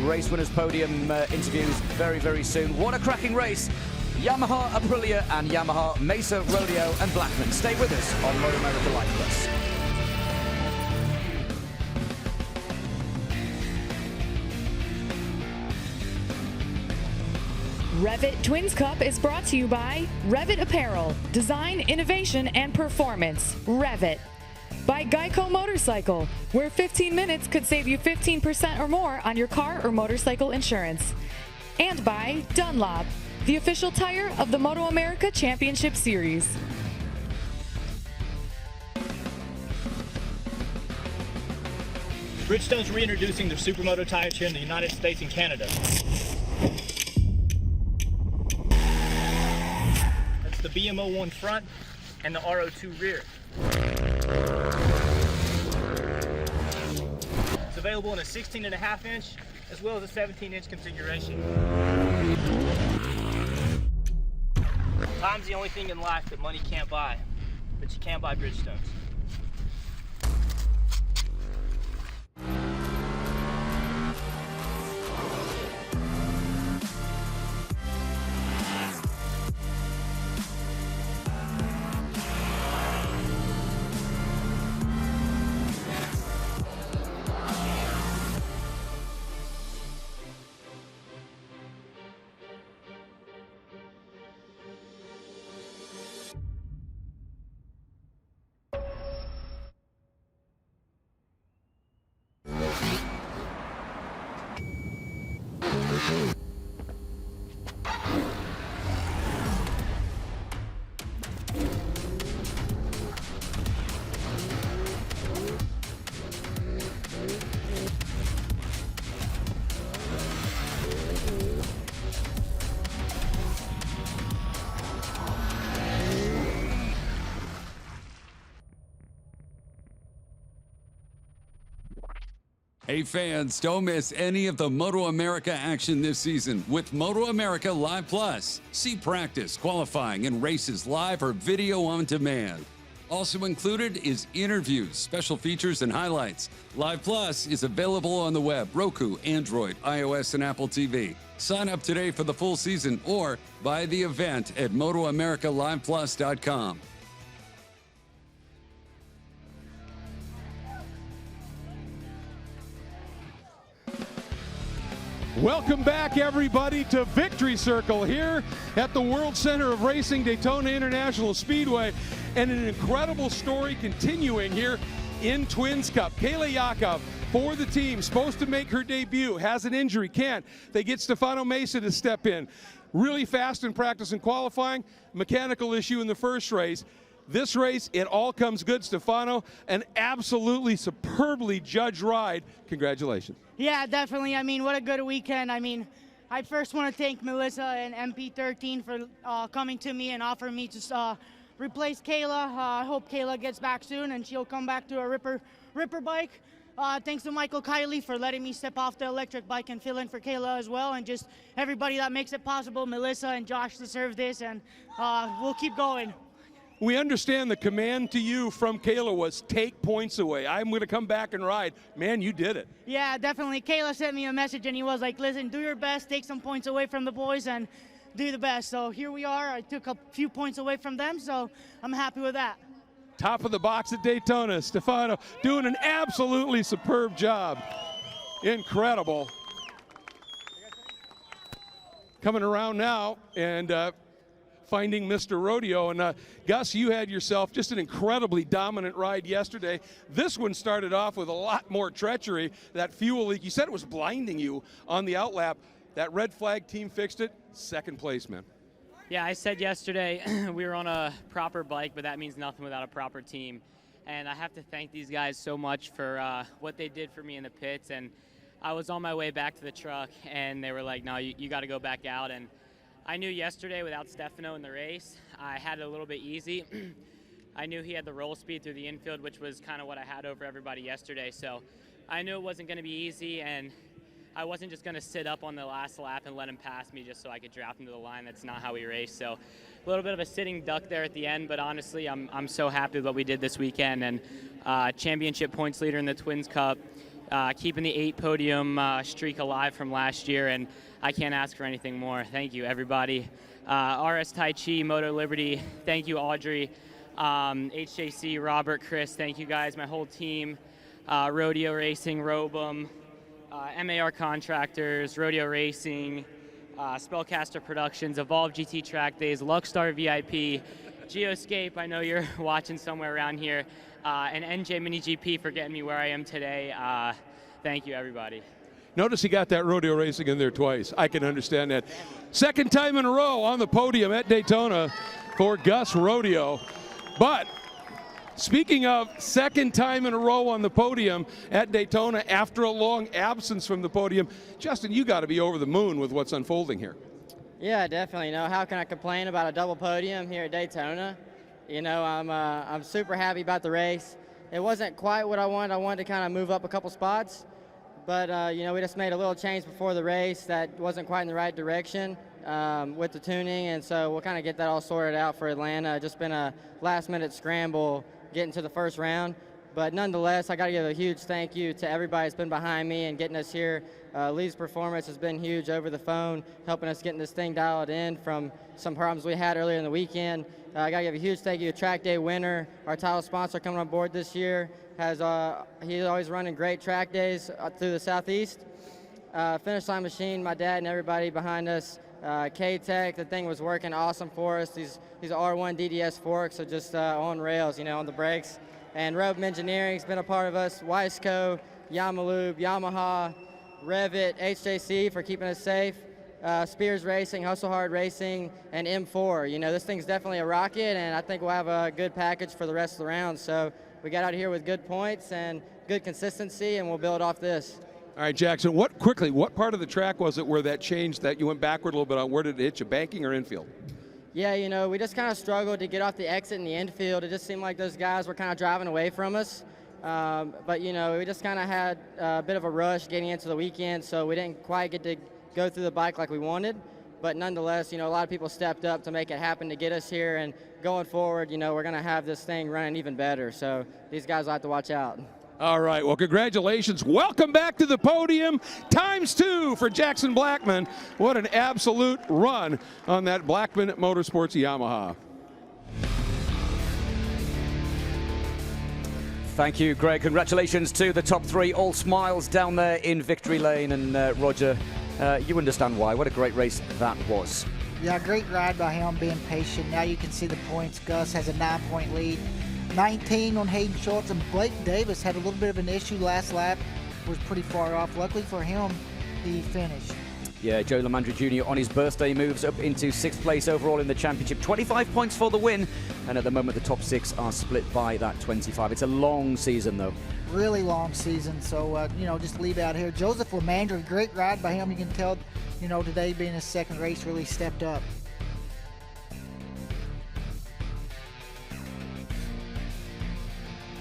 race winners podium interviews very, very soon. What a cracking race. Yamaha Aprilia and Yamaha Mesa Rodeo and Blackman. Stay with us on MotoAmerica Live Plus. REV'IT Twins Cup is brought to you by REV'IT Apparel, Design, Innovation, and Performance. REV'IT. By Geico Motorcycle, where 15 minutes could save you 15% or more on your car or motorcycle insurance. And by Dunlop, the official tire of the MotoAmerica Championship Series. Bridgestone's reintroducing their Supermoto tires here in the United States and Canada. That's the BMO1 front and the RO2 rear. It's available in a 16.5 inch as well as a 17-inch configuration. Time's the only thing in life that money can't buy, but you can buy Bridgestones. Hey fans, don't miss any of the MotoAmerica action this season with MotoAmerica Live Plus. See practice, qualifying, and races live or video on demand. Also included is interviews, special features, and highlights. Live Plus is available on the web, Roku, Android, iOS, and Apple TV. Sign up today for the full season or buy the event at MotoAmericaLivePlus.com. Welcome back, everybody, to Victory Circle here at the World Center of Racing, Daytona International Speedway, and an incredible story continuing here in Twins Cup. Kayla Yakov for the team, supposed to make her debut, has an injury, can't. They get Stefano Mesa to step in. Really fast in practice and qualifying, mechanical issue in the first race. This race, it all comes good. Stefano, an absolutely superbly judged ride. Congratulations. Yeah, definitely. I mean, what a good weekend. I mean, I first want to thank Melissa and MP13 for coming to me and offering me to replace Kayla. I hope Kayla gets back soon and she'll come back to a Ripper bike. Thanks to Michael Kiley for letting me step off the electric bike and fill in for Kayla as well, and just everybody that makes it possible, Melissa and Josh deserve this, and we'll keep going. We understand the command to you from Kayla was take points away. I'm going to come back and ride. Man, you did it. Yeah, definitely. Kayla sent me a message and he was like, listen, do your best, take some points away from the boys and do the best. So here we are. I took a few points away from them, so I'm happy with that. Top of the box at Daytona, Stefano doing an absolutely superb job. Incredible. Coming around now and finding Mr. Rodeo. And Gus, you had yourself just an incredibly dominant ride yesterday. This one started off with a lot more treachery. That fuel leak, you said it was blinding you on the outlap. That red flag team fixed it. Second place, man. Yeah, I said yesterday we were on a proper bike, but that means nothing without a proper team. And I have to thank these guys so much for what they did for me in the pits. And I was on my way back to the truck, and they were like, no, you got to go back out. And I knew yesterday without Stefano in the race, I had it a little bit easy. I knew he had the roll speed through the infield, which was kind of what I had over everybody yesterday. So I knew it wasn't going to be easy, and I wasn't just going to sit up on the last lap and let him pass me just so I could draft him to the line. That's not how we race. So a little bit of a sitting duck there at the end, but honestly, I'm so happy with what we did this weekend. And championship points leader in the Twins Cup, keeping the 8 podium streak alive from last year, and I can't ask for anything more. Thank you, everybody. RS Tai Chi, Moto Liberty, thank you, Audrey. HJC, Robert, Chris, thank you guys, my whole team. Rodeo Racing, Robum, MAR Contractors, Rodeo Racing, Spellcaster Productions, Evolve GT Track Days, Luckstar VIP, Geoscape, I know you're watching somewhere around here. and NJ Mini GP for getting me where I am today. Thank you, everybody. Notice he got that rodeo racing in there twice. I can understand that. Second time in a row on the podium at Daytona for Gus Rodeo. But speaking of second time in a row on the podium at Daytona after a long absence from the podium, Justin, you got to be over the moon with what's unfolding here. Yeah, definitely. You know, how can I complain about a double podium here at Daytona? You know, I'm super happy about the race. It wasn't quite what I wanted. I wanted to kind of move up a couple spots. But, you know, we just made a little change before the race that wasn't quite in the right direction with the tuning, and so we'll kind of get that all sorted out for Atlanta. Just been a last-minute scramble getting to the first round. But nonetheless, I got to give a huge thank you to everybody that's been behind me and getting us here. Lee's performance has been huge over the phone, helping us getting this thing dialed in from some problems we had earlier in the weekend. I got to give a huge thank you to Track Day winner, our title sponsor coming on board this year. He's always running great track days through the Southeast. Finish Line Machine, my dad and everybody behind us. K-Tech, the thing was working awesome for us. These R1 DDS forks are just on rails, you know, on the brakes. And REV'IT Engineering's been a part of us. Wiseco, Yamalube, Yamaha, REV'IT, HJC for keeping us safe. Spears Racing, Hustle Hard Racing, and M4. You know, this thing's definitely a rocket, and I think we'll have a good package for the rest of the round. So we got out here with good points and good consistency, and we'll build off this. All right, Jackson, what part of the track was it where that changed, that you went backward a little bit on? Where did it hit you, banking or infield? Yeah, you know, we just kind of struggled to get off the exit in the infield. It just seemed like those guys were kind of driving away from us. But, you know, we just kind of had a bit of a rush getting into the weekend, so we didn't quite get to go through the bike like we wanted. But nonetheless, you know, a lot of people stepped up to make it happen to get us here. And going forward, you know, we're going to have this thing running even better. So these guys will have to watch out. All right, well, congratulations. Welcome back to the podium. ×2 for Jackson Blackman. What an absolute run on that Blackman Motorsports Yamaha. Thank you, Greg. Congratulations to the top three. All smiles down there in victory lane. And Roger, you understand why. What a great race that was. Yeah, great ride by him, being patient. Now you can see the points. Gus has a 9-point lead. 19 on Hayden Schultz, and Blake Davis had a little bit of an issue last lap, was pretty far off. Luckily for him, he finished. Yeah, Joe Lamandri Jr. on his birthday moves up into 6th place overall in the championship. 25 points for the win, and at the moment the top 6 are split by that 25. It's a long season, though. Really long season, so, you know, just leave out here. Joseph Lamandri, great ride by him. You can tell, you know, today being his second race, really stepped up.